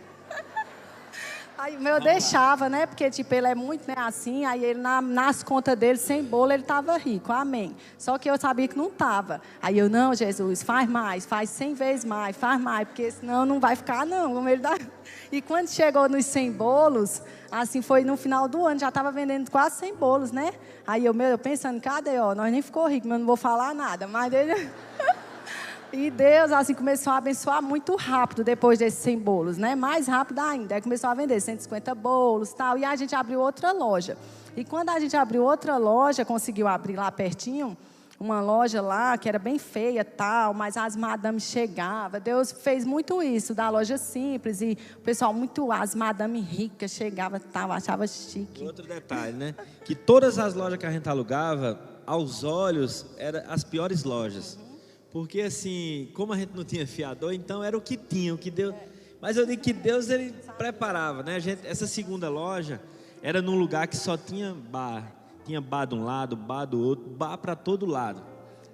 Aí eu deixava, né? Porque tipo, ele é muito, né, assim, aí ele nas contas dele, sem bolo, ele estava rico, amém. Só que eu sabia que não estava. Aí eu, não, Jesus, faz mais, faz 100 vezes mais, faz mais, porque senão não vai ficar, não. Como ele dá. E quando chegou nos 100 bolos, assim, foi no final do ano, já estava vendendo quase 100 bolos, né? Aí eu pensando, cadê, ó, nós nem ficou rico, mas eu não vou falar nada, mas ele... E Deus, assim, começou a abençoar muito rápido depois desses 100 bolos, né? Mais rápido ainda. Aí começou a vender 150 bolos e tal. E a gente abriu outra loja. E quando a gente abriu outra loja, conseguiu abrir lá pertinho, uma loja lá que era bem feia tal, mas as madames chegavam. Deus fez muito isso, da loja simples. E o pessoal as madames ricas chegavam tal, achava chique. Outro detalhe, né? Que todas as lojas que a gente alugava, aos olhos, eram as piores lojas. Porque assim, como a gente não tinha fiador, então era o que tinha, o que Deus... Mas eu digo que Deus, ele preparava, né? Essa segunda loja era num lugar que só tinha bar. Tinha bar de um lado, bar do outro, bar para todo lado.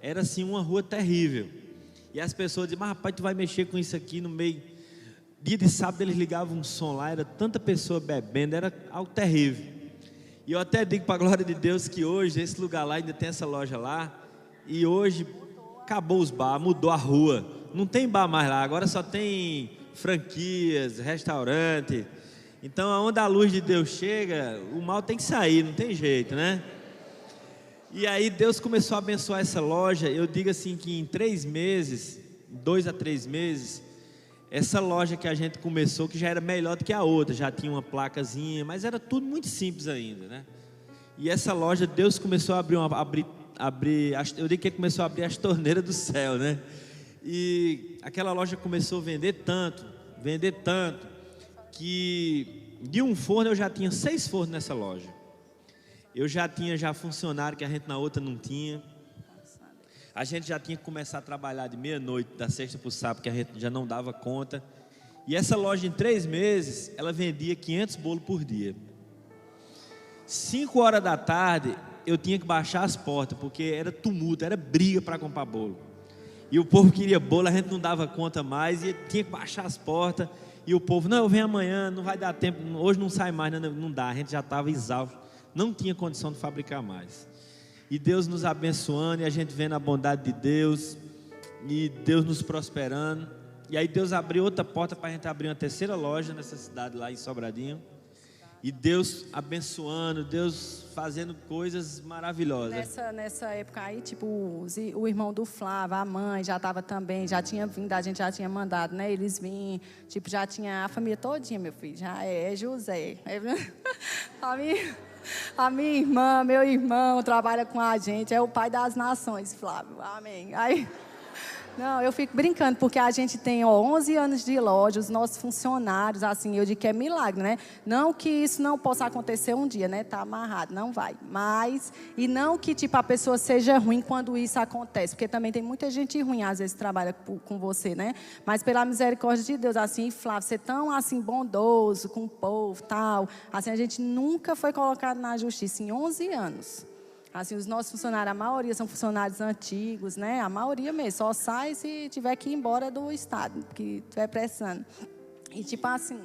Era assim uma rua terrível. E as pessoas diziam, mas rapaz, tu vai mexer com isso aqui no meio... Dia de sábado eles ligavam um som lá, era tanta pessoa bebendo, era algo terrível. E eu até digo para a glória de Deus que hoje, esse lugar lá ainda tem essa loja lá. E hoje... acabou os bar, mudou a rua, não tem bar mais lá, agora só tem franquias, restaurante. Então, aonde a luz de Deus chega, o mal tem que sair, não tem jeito, né? E aí Deus começou a abençoar essa loja. Eu digo assim que em 3 meses, 2 a 3 meses, essa loja que a gente começou, que já era melhor do que a outra, já tinha uma placazinha, mas era tudo muito simples ainda, né? E essa loja, Deus começou a abrir, eu digo que ele começou a abrir as torneiras do céu, né? E aquela loja começou a vender tanto, que de um forno eu já tinha 6 fornos nessa loja. Eu já tinha funcionário que a gente na outra não tinha. A gente já tinha que começar a trabalhar de meia-noite, da sexta para o sábado, que a gente já não dava conta. E essa loja em 3 meses, ela vendia 500 bolos por dia. 5 horas da tarde, eu tinha que baixar as portas, porque era tumulto, era briga para comprar bolo. E o povo queria bolo, a gente não dava conta mais, e tinha que baixar as portas. E o povo, não, eu venho amanhã, não vai dar tempo, hoje não sai mais, não dá. A gente já estava exausto, não tinha condição de fabricar mais. E Deus nos abençoando, e a gente vendo a bondade de Deus, e Deus nos prosperando. E aí Deus abriu outra porta para a gente abrir uma terceira loja nessa cidade lá em Sobradinho. E Deus abençoando, Deus fazendo coisas maravilhosas. Nessa época aí, tipo, o irmão do Flávio, a mãe já estava também, já tinha vindo, a gente já tinha mandado, né? Eles vinham, tipo, já tinha a família todinha, meu filho, já é José. A minha irmã, meu irmão trabalha com a gente, é o pai das nações, Flávio, amém. Aí... Não, eu fico brincando, porque a gente tem 11 anos de loja, os nossos funcionários, assim, eu digo que é milagre, né? Não que isso não possa acontecer um dia, né? Tá amarrado, não vai. Mas, e não que, tipo, a pessoa seja ruim quando isso acontece, porque também tem muita gente ruim, às vezes, que trabalha com você, né? Mas pela misericórdia de Deus, assim, Flávio, você tão, assim, bondoso com o povo, tal, assim, a gente nunca foi colocado na justiça em 11 anos. Assim, os nossos funcionários, a maioria são funcionários antigos, né? A maioria mesmo, só sai se tiver que ir embora do estado, porque estiver precisando. E tipo assim...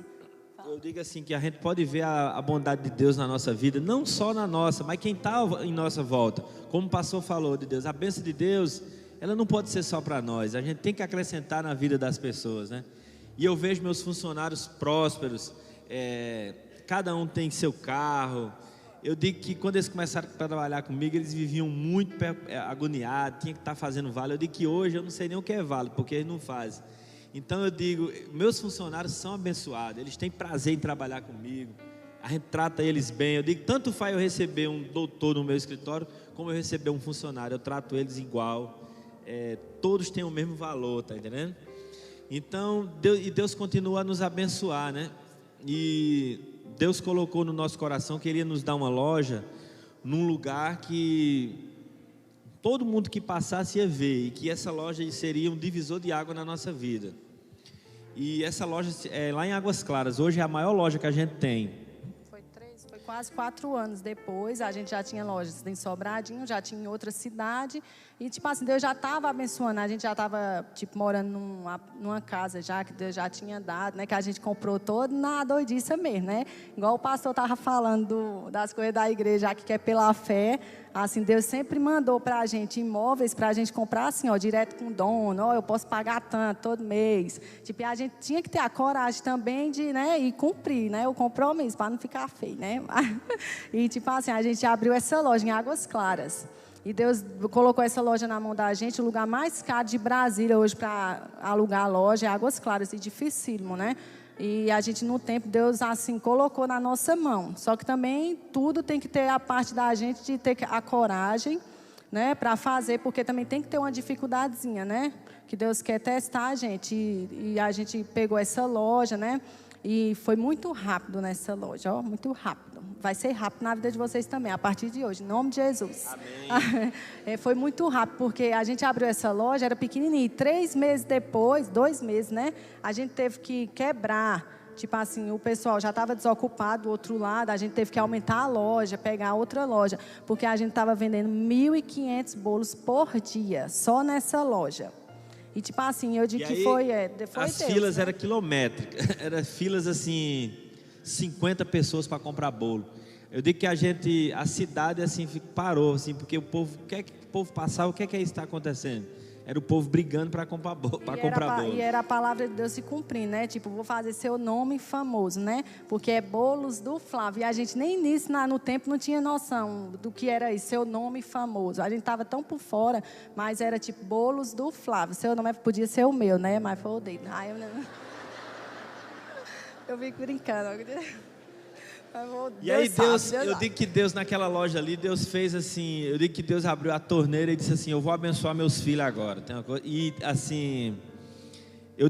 Eu digo assim, que a gente pode ver a bondade de Deus na nossa vida, não só na nossa, mas quem está em nossa volta. Como o pastor falou de Deus, a bênção de Deus, ela não pode ser só para nós, a gente tem que acrescentar na vida das pessoas, né? E eu vejo meus funcionários prósperos, cada um tem seu carro. Eu digo que quando eles começaram a trabalhar comigo, eles viviam muito agoniados, tinha que estar fazendo vale. Eu digo que hoje eu não sei nem o que é vale, porque eles não fazem. Então eu digo, meus funcionários são abençoados, eles têm prazer em trabalhar comigo, a gente trata eles bem. Eu digo, tanto faz eu receber um doutor no meu escritório, como eu receber um funcionário, eu trato eles igual, todos têm o mesmo valor, tá entendendo? Então, Deus continua a nos abençoar, né? E Deus colocou no nosso coração que Ele ia nos dar uma loja num lugar que todo mundo que passasse ia ver, e que essa loja seria um divisor de água na nossa vida. E essa loja é lá em Águas Claras, hoje é a maior loja que a gente tem. Foi quase 4 anos depois, a gente já tinha lojas em Sobradinho, já tinha em outra cidade, e tipo assim, Deus já estava abençoando, a gente já estava tipo morando numa casa já, que Deus já tinha dado, né, que a gente comprou todo na doidice mesmo, né, igual o pastor estava falando das coisas da igreja aqui, que é pela fé. Assim, Deus sempre mandou para a gente imóveis, para a gente comprar assim, ó, direto com o dono, ó, eu posso pagar tanto todo mês. Tipo, a gente tinha que ter a coragem também de, né, e cumprir, né, o compromisso, para não ficar feio, né. E tipo assim, a gente abriu essa loja em Águas Claras. E Deus colocou essa loja na mão da gente, o lugar mais caro de Brasília hoje para alugar a loja é Águas Claras, e dificílimo, né. E a gente, no tempo, Deus, assim, colocou na nossa mão. Só que também tudo tem que ter a parte da gente de ter a coragem, né, para fazer, porque também tem que ter uma dificuldadezinha, né, que Deus quer testar a gente. E a gente pegou essa loja, né, e foi muito rápido nessa loja, ó, muito rápido. Vai ser rápido na vida de vocês também, a partir de hoje, em nome de Jesus. Amém. Foi muito rápido, porque a gente abriu essa loja, era pequenininha, e 3 meses depois, 2 meses, né, a gente teve que quebrar. Tipo assim, o pessoal já estava desocupado do outro lado, a gente teve que aumentar a loja, pegar outra loja, porque a gente estava vendendo 1.500 bolos por dia, só nessa loja. E tipo assim, eu digo que foi as Deus, filas, né? eram quilométricas, eram filas assim, 50 pessoas para comprar bolo. Eu digo que a cidade assim parou, assim, porque o povo passava, o que é isso que está acontecendo? Era o povo brigando para comprar bolo. E era a palavra de Deus se cumprindo, né? Tipo, vou fazer seu nome famoso, né? Porque é Bolos do Flávio. E a gente nem nisso, no tempo, não tinha noção do que era isso, seu nome famoso. A gente estava tão por fora, mas era tipo Bolos do Flávio. Seu nome podia ser o meu, né? Mas foi o dele. Eu fico brincando. E aí Deus, eu digo que Deus naquela loja ali, Deus fez assim, eu digo que Deus abriu a torneira e disse assim, eu vou abençoar meus filhos agora. E assim,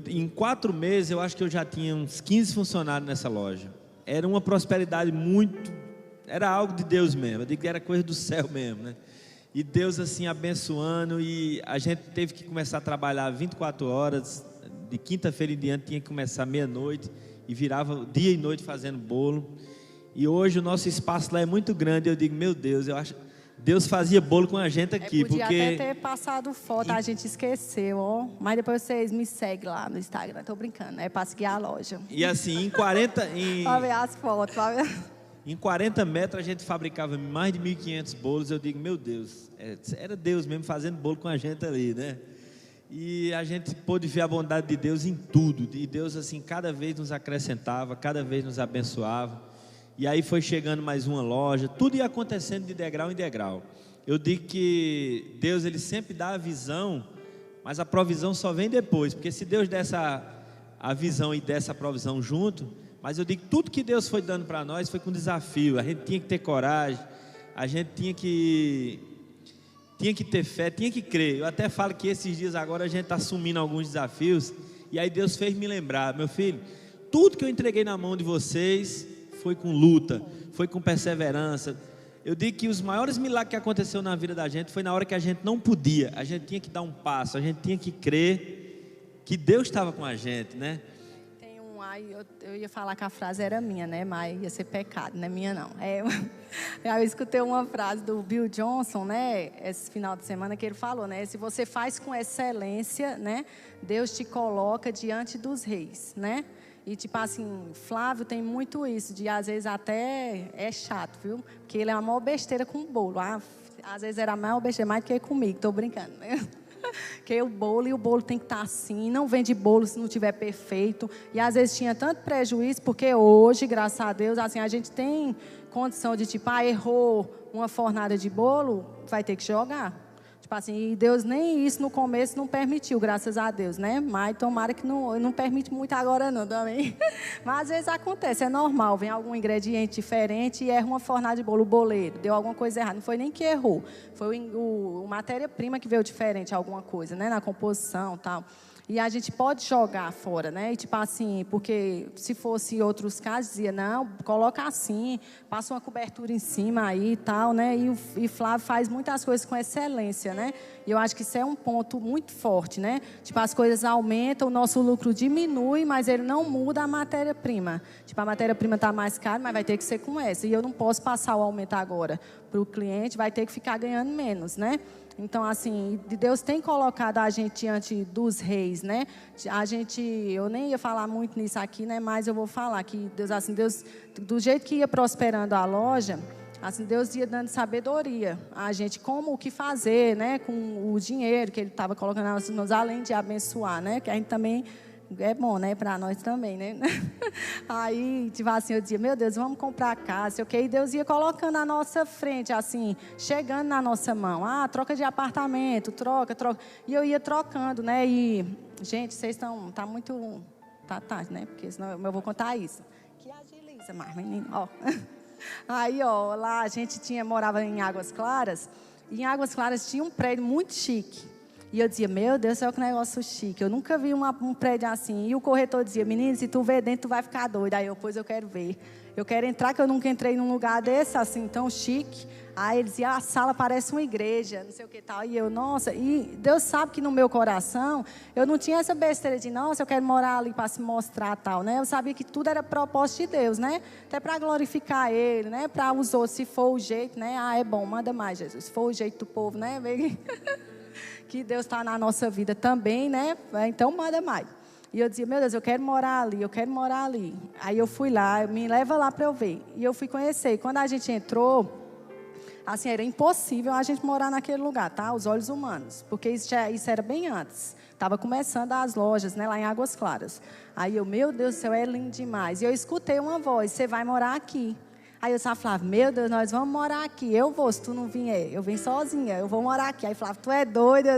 em 4 meses eu acho que eu já tinha uns 15 funcionários nessa loja. Era uma prosperidade era algo de Deus mesmo, eu digo que era coisa do céu mesmo, né? E Deus assim abençoando, e a gente teve que começar a trabalhar 24 horas, de quinta-feira em diante tinha que começar meia-noite, e virava dia e noite fazendo bolo. E hoje o nosso espaço lá é muito grande. Eu digo, meu Deus, eu acho Deus fazia bolo com a gente aqui, podia porque... até ter passado foto, a gente esqueceu, ó. Mas depois vocês me seguem lá no Instagram, tô brincando, é para seguir a loja. E assim, em 40... Pra ver as fotos, pra ver... Em 40 metros a gente fabricava mais de 1.500 bolos. Eu digo, meu Deus, era Deus mesmo fazendo bolo com a gente ali, né? E a gente pôde ver a bondade de Deus em tudo. E Deus, assim, cada vez nos acrescentava, cada vez nos abençoava. E aí foi chegando mais uma loja, tudo ia acontecendo de degrau em degrau. Eu digo que Deus, Ele sempre dá a visão, mas a provisão só vem depois. Porque se Deus desse a visão e desse a provisão junto, mas eu digo que tudo que Deus foi dando para nós foi com desafio. A gente tinha que ter coragem, a gente tinha que ter fé, tinha que crer. Eu até falo que esses dias agora a gente está assumindo alguns desafios, e aí Deus fez me lembrar, meu filho, tudo que eu entreguei na mão de vocês foi com luta, foi com perseverança. Eu digo que os maiores milagres que aconteceu na vida da gente foi na hora que a gente não podia, a gente tinha que dar um passo, a gente tinha que crer que Deus estava com a gente, né? Tem um, aí eu ia falar que a frase era minha, né? Mas ia ser pecado, não é minha não. Eu escutei uma frase do Bill Johnson, né? Esse final de semana que ele falou, né? Se você faz com excelência, né? Deus te coloca diante dos reis, né? E tipo assim, Flávio tem muito isso, de às vezes até é chato, viu? Porque ele é uma maior besteira com bolo. Às vezes era a maior besteira mais do que comigo, tô brincando, né? Que o bolo tem que estar assim, não vende bolo se não tiver perfeito. E às vezes tinha tanto prejuízo, porque hoje, graças a Deus, assim, a gente tem condição de tipo, errou uma fornada de bolo, vai ter que jogar. Tipo assim, e Deus nem isso no começo não permitiu, graças a Deus, né? Mas tomara que não permite muito agora não, também. Mas às vezes acontece, é normal, vem algum ingrediente diferente e erra uma fornada de bolo, o boleiro, deu alguma coisa errada. Não foi nem que errou, foi o matéria-prima que veio diferente, alguma coisa, né? Na composição e tal. E a gente pode jogar fora, né? E tipo assim, porque se fosse outros casos, dizia, não, coloca assim, passa uma cobertura em cima aí e tal, né? E Flávio faz muitas coisas com excelência, né? E eu acho que isso é um ponto muito forte, né? Tipo, as coisas aumentam, o nosso lucro diminui, mas ele não muda a matéria-prima. Tipo, a matéria-prima está mais cara, mas vai ter que ser com essa. E eu não posso passar o aumento agora para o cliente, vai ter que ficar ganhando menos, né? Então, assim, Deus tem colocado a gente diante dos reis, né? Eu nem ia falar muito nisso aqui, né? Mas eu vou falar que Deus, do jeito que ia prosperando a loja, assim, Deus ia dando sabedoria a gente, como o que fazer, né? Com o dinheiro que Ele estava colocando nas mãos, além de abençoar, né? Que a gente também... É bom, né? Para nós também, né? Aí, tipo assim, eu dizia, meu Deus, vamos comprar casa, ok? E Deus ia colocando na nossa frente, assim, chegando na nossa mão. Troca de apartamento, troca. E eu ia trocando, né? E, gente, vocês estão... Tá muito... Tá tarde, né? Porque senão eu vou contar isso. Que agiliza mais, menino, ó. Aí, ó, lá a gente morava em Águas Claras. E em Águas Claras tinha um prédio muito chique. E eu dizia, meu Deus, é que negócio chique. Eu nunca vi um prédio assim. E o corretor dizia, menino, se tu ver dentro, tu vai ficar doido. Aí eu quero ver. Eu quero entrar, que eu nunca entrei num lugar desse, assim, tão chique. Aí ele dizia, a sala parece uma igreja, não sei o que tal. E eu, nossa, e Deus sabe que no meu coração, eu não tinha essa besteira de, nossa, eu quero morar ali para se mostrar tal, né? Eu sabia que tudo era propósito de Deus, né? Até para glorificar Ele, né? Para os outros, se for o jeito, né? É bom, manda mais, Jesus. Se for o jeito do povo, né? Que Deus está na nossa vida também, né? Então, manda mais. E eu dizia, meu Deus, eu quero morar ali. Aí eu fui lá, me leva lá para eu ver. E eu fui conhecer. E quando a gente entrou, assim, era impossível a gente morar naquele lugar, tá? Os olhos humanos. Porque isso era bem antes. Estava começando as lojas, né? Lá em Águas Claras. Aí eu, meu Deus do céu, é lindo demais. E eu escutei uma voz, você vai morar aqui. Aí eu só falava, meu Deus, nós vamos morar aqui. Eu vou, se tu não vier, eu venho sozinha, eu vou morar aqui. Aí falava, tu é doida,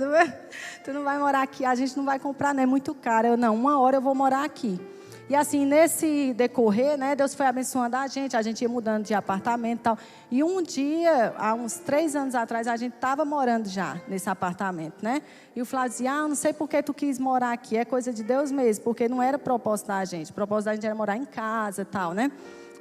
tu não vai morar aqui, a gente não vai comprar, não é muito caro. Eu, não, uma hora eu vou morar aqui. E assim, nesse decorrer, né, Deus foi abençoando a gente ia mudando de apartamento e tal. E um dia, há uns 3 anos atrás, a gente estava morando já nesse apartamento, né? E o Flávio dizia, não sei por que tu quis morar aqui, é coisa de Deus mesmo, porque não era propósito da gente. O propósito da gente era morar em casa e tal, né?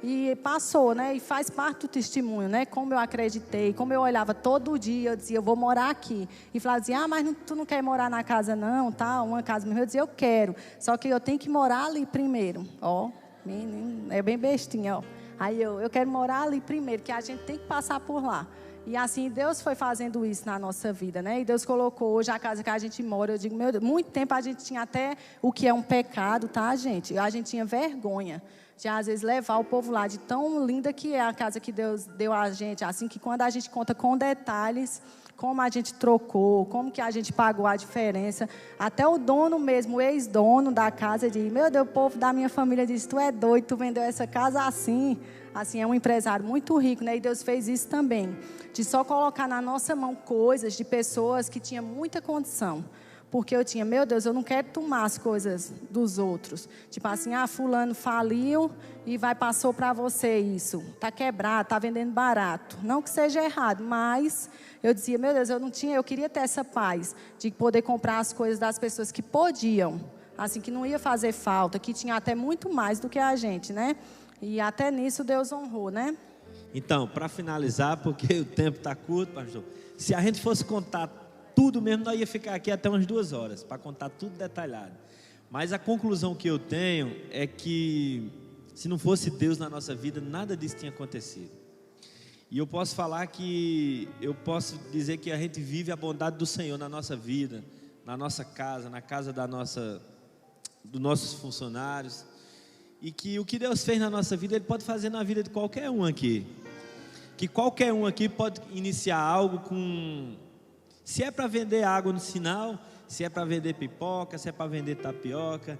E passou, né? E faz parte do testemunho, né? Como eu acreditei, como eu olhava todo dia, eu dizia, eu vou morar aqui. E Flávio dizia, mas tu não quer morar na casa não, tá? Uma casa mesmo. Eu dizia, eu quero. Só que eu tenho que morar ali primeiro. Ó, menino, é bem bestinha, ó. Aí eu quero morar ali primeiro, que a gente tem que passar por lá. E assim, Deus foi fazendo isso na nossa vida, né? E Deus colocou hoje a casa que a gente mora. Eu digo, meu Deus, muito tempo a gente tinha até o que é um pecado, tá, gente? A gente tinha vergonha de, às vezes, levar o povo lá, de tão linda que é a casa que Deus deu a gente. Assim, que quando a gente conta com detalhes, como a gente trocou, como que a gente pagou a diferença. Até o dono mesmo, o ex-dono da casa, diz, meu Deus, o povo da minha família disse, tu é doido, tu vendeu essa casa assim. Assim, é um empresário muito rico, né? E Deus fez isso também, de só colocar na nossa mão coisas de pessoas que tinham muita condição. Porque eu tinha, meu Deus, eu não quero tomar as coisas dos outros. Tipo assim, fulano faliu e passou para você isso. Está quebrado, está vendendo barato. Não que seja errado, mas eu dizia, meu Deus, eu queria ter essa paz de poder comprar as coisas das pessoas que podiam. Assim, que não ia fazer falta, que tinha até muito mais do que a gente, né? E até nisso Deus honrou, né? Então, para finalizar, porque o tempo está curto, pastor, se a gente fosse contar tudo mesmo, nós ia ficar aqui até umas 2 horas, para contar tudo detalhado. Mas a conclusão que eu tenho é que, se não fosse Deus na nossa vida, nada disso tinha acontecido. E eu posso dizer que a gente vive a bondade do Senhor na nossa vida, na nossa casa, na casa dos nossos funcionários. E que o que Deus fez na nossa vida, Ele pode fazer na vida de qualquer um aqui. Que qualquer um aqui pode iniciar algo com... Se é para vender água no sinal, se é para vender pipoca, se é para vender tapioca.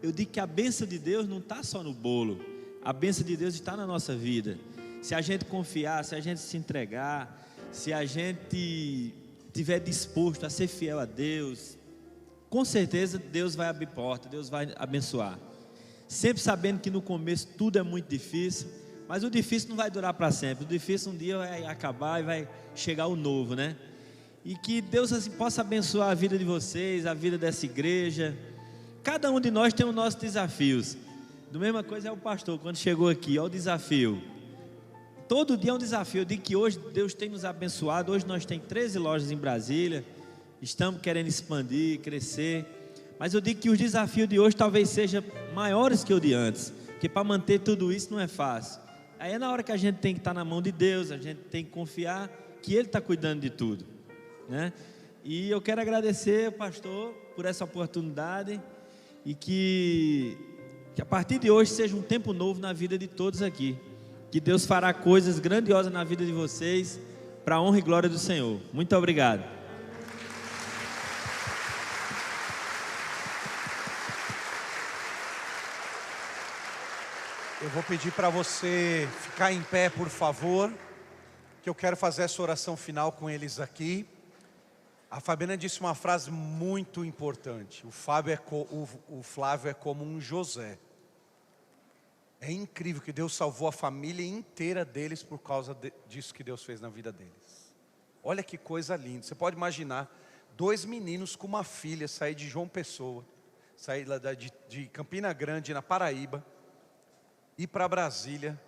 Eu digo que a bênção de Deus não está só no bolo. A bênção de Deus está na nossa vida. Se a gente confiar, se a gente se entregar, se a gente estiver disposto a ser fiel a Deus, com certeza Deus vai abrir porta, Deus vai abençoar. Sempre sabendo que no começo tudo é muito difícil, mas o difícil não vai durar para sempre. O difícil um dia vai acabar e vai chegar o novo, né? E que Deus assim possa abençoar a vida de vocês, a vida dessa igreja. Cada um de nós tem os nossos desafios. Do mesma coisa é o pastor, quando chegou aqui, olha o desafio. Todo dia é um desafio. Eu digo que hoje Deus tem nos abençoado. Hoje nós temos 13 lojas em Brasília. Estamos querendo expandir, crescer. Mas eu digo que os desafios de hoje talvez sejam maiores que o de antes. Porque para manter tudo isso não é fácil. Aí é na hora que a gente tem que estar na mão de Deus. A gente tem que confiar que Ele está cuidando de tudo, né? E eu quero agradecer, pastor, por essa oportunidade. E que a partir de hoje seja um tempo novo na vida de todos aqui. Que Deus fará coisas grandiosas na vida de vocês, para a honra e glória do Senhor. Muito obrigado. Eu vou pedir para você ficar em pé, por favor, que eu quero fazer essa oração final com eles aqui. A Fabiana disse uma frase muito importante. O Flávio é como um José. É incrível que Deus salvou a família inteira deles por causa disso que Deus fez na vida deles. Olha que coisa linda. Você pode imaginar 2 meninos com uma filha sair de João Pessoa, sair lá de Campina Grande, na Paraíba, ir para Brasília,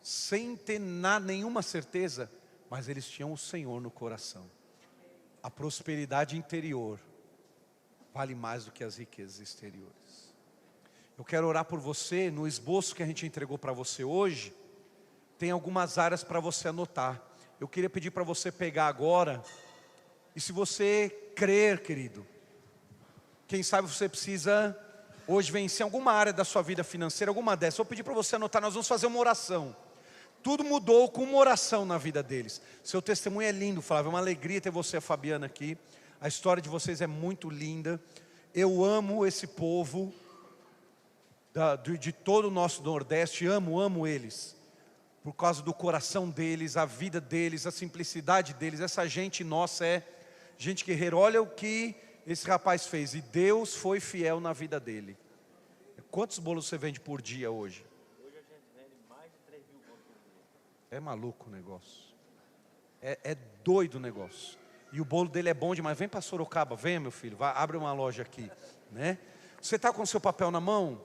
sem ter nenhuma certeza, mas eles tinham o Senhor no coração. A prosperidade interior vale mais do que as riquezas exteriores. Eu quero orar por você. No esboço que a gente entregou para você hoje, tem algumas áreas para você anotar. Eu queria pedir para você pegar agora, e se você crer, querido, quem sabe você precisa hoje vencer alguma área da sua vida financeira, alguma dessas. Eu vou pedir para você anotar, nós vamos fazer uma oração. Tudo mudou com uma oração na vida deles. Seu testemunho é lindo, Flávio, é uma alegria ter você e a Fabiana aqui. A história de vocês é muito linda. Eu amo esse povo de todo o nosso Nordeste, amo eles. Por causa do coração deles, a vida deles, a simplicidade deles. Essa gente nossa é gente guerreira. Olha o que esse rapaz fez, e Deus foi fiel na vida dele. Quantos bolos você vende por dia hoje? Hoje a gente vende mais de 3 mil bolos por dia. É maluco o negócio. É doido o negócio. E o bolo dele é bom demais. Vem para Sorocaba, venha, meu filho, abre uma loja aqui, né? Você está com o seu papel na mão?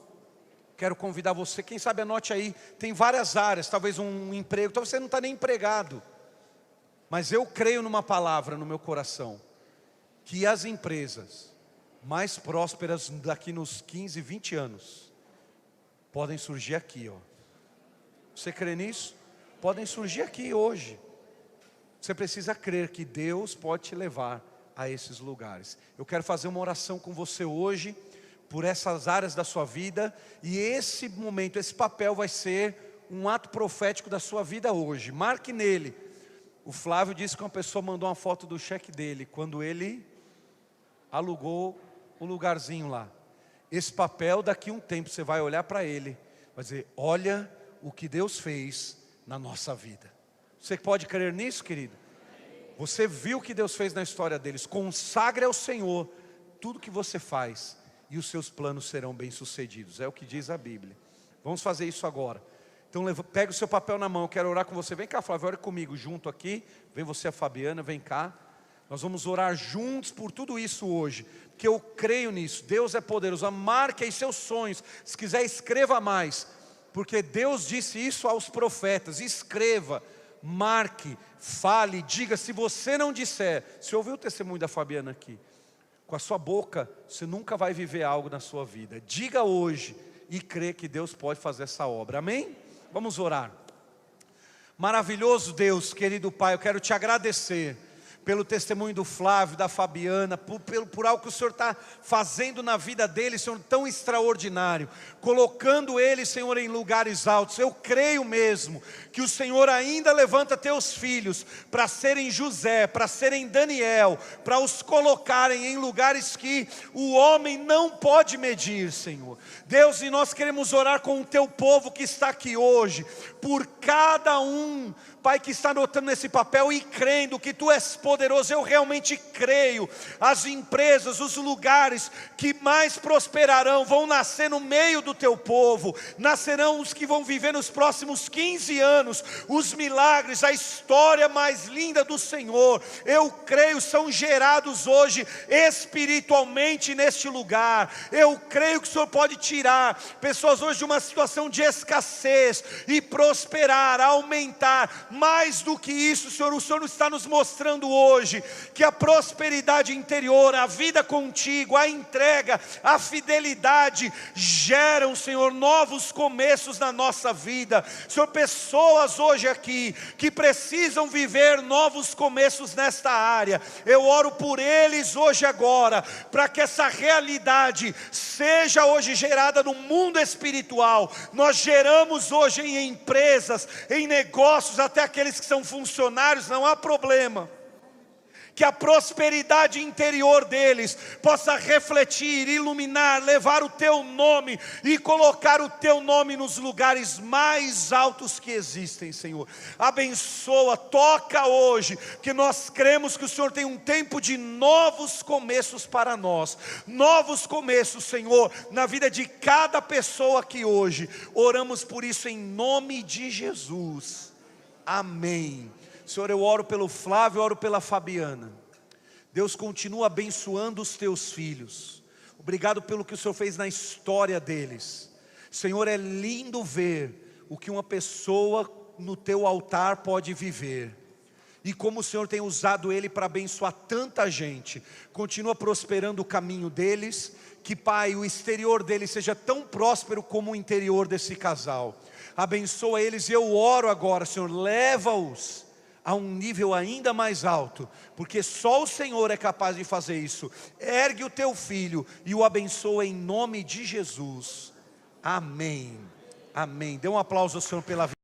Quero convidar você, quem sabe anote aí. Tem várias áreas, talvez um emprego, talvez você não está nem empregado. Mas eu creio numa palavra no meu coração, que as empresas mais prósperas daqui nos 15, 20 anos podem surgir aqui, ó. Você crê nisso? Podem surgir aqui hoje. Você precisa crer que Deus pode te levar a esses lugares. Eu quero fazer uma oração com você hoje, por essas áreas da sua vida, e esse momento, esse papel vai ser um ato profético da sua vida hoje. Marque nele. O Flávio disse que uma pessoa mandou uma foto do cheque dele, quando ele alugou o lugarzinho lá. Esse papel, daqui a um tempo, você vai olhar para ele, vai dizer, olha o que Deus fez na nossa vida. Você pode crer nisso, querido? Você viu o que Deus fez na história deles. Consagre ao Senhor tudo que você faz, e os seus planos serão bem-sucedidos. É o que diz a Bíblia. Vamos fazer isso agora. Então pega o seu papel na mão, eu quero orar com você. Vem cá, Flávio, ore comigo junto aqui. Vem você, a Fabiana, vem cá. Nós vamos orar juntos por tudo isso hoje, porque eu creio nisso. Deus é poderoso. Marque aí seus sonhos. Se quiser, escreva mais, porque Deus disse isso aos profetas. Escreva, marque, fale, diga. Se você não disser, você ouviu o testemunho da Fabiana aqui, com a sua boca você nunca vai viver algo na sua vida. Diga hoje e crê que Deus pode fazer essa obra, amém? Vamos orar. Maravilhoso Deus, querido Pai, eu quero te agradecer pelo testemunho do Flávio, da Fabiana, por algo que o Senhor está fazendo na vida deles, Senhor, tão extraordinário, colocando eles, Senhor, em lugares altos. Eu creio mesmo que o Senhor ainda levanta teus filhos para serem José, para serem Daniel, para os colocarem em lugares que o homem não pode medir, Senhor. Deus, e nós queremos orar com o teu povo que está aqui hoje, por cada um, Pai, que está anotando nesse papel e crendo que Tu és poderoso. Eu realmente creio. As empresas, os lugares que mais prosperarão vão nascer no meio do Teu povo. Nascerão os que vão viver nos próximos 15 anos os milagres, a história mais linda do Senhor. Eu creio, são gerados hoje espiritualmente neste lugar. Eu creio que o Senhor pode tirar pessoas hoje de uma situação de escassez e prosperar, aumentar. Mais do que isso, Senhor, o Senhor está nos mostrando hoje que a prosperidade interior, a vida contigo, a entrega, a fidelidade geram, Senhor, novos começos na nossa vida. Senhor, pessoas hoje aqui que precisam viver novos começos nesta área, eu oro por eles hoje agora, para que essa realidade seja hoje gerada no mundo espiritual. Nós geramos hoje em empresas, em negócios, até aqueles que são funcionários, não há problema. Que a prosperidade interior deles possa refletir, iluminar, levar o Teu nome e colocar o Teu nome nos lugares mais altos que existem, Senhor. Abençoa, toca hoje, que nós cremos que o Senhor tem um tempo de novos começos para nós. Novos começos, Senhor, na vida de cada pessoa aqui hoje. Oramos por isso em nome de Jesus. Amém. Senhor, eu oro pelo Flávio, eu oro pela Fabiana. Deus, continua abençoando os teus filhos. Obrigado pelo que o Senhor fez na história deles. Senhor, é lindo ver o que uma pessoa no teu altar pode viver. E como o Senhor tem usado ele para abençoar tanta gente. Continua prosperando o caminho deles. Que, Pai, o exterior deles seja tão próspero como o interior desse casal. Abençoa eles e eu oro agora, Senhor, leva-os a um nível ainda mais alto, porque só o Senhor é capaz de fazer isso. Ergue o teu filho e o abençoa em nome de Jesus. Amém. Amém. Dê um aplauso ao Senhor pela vida.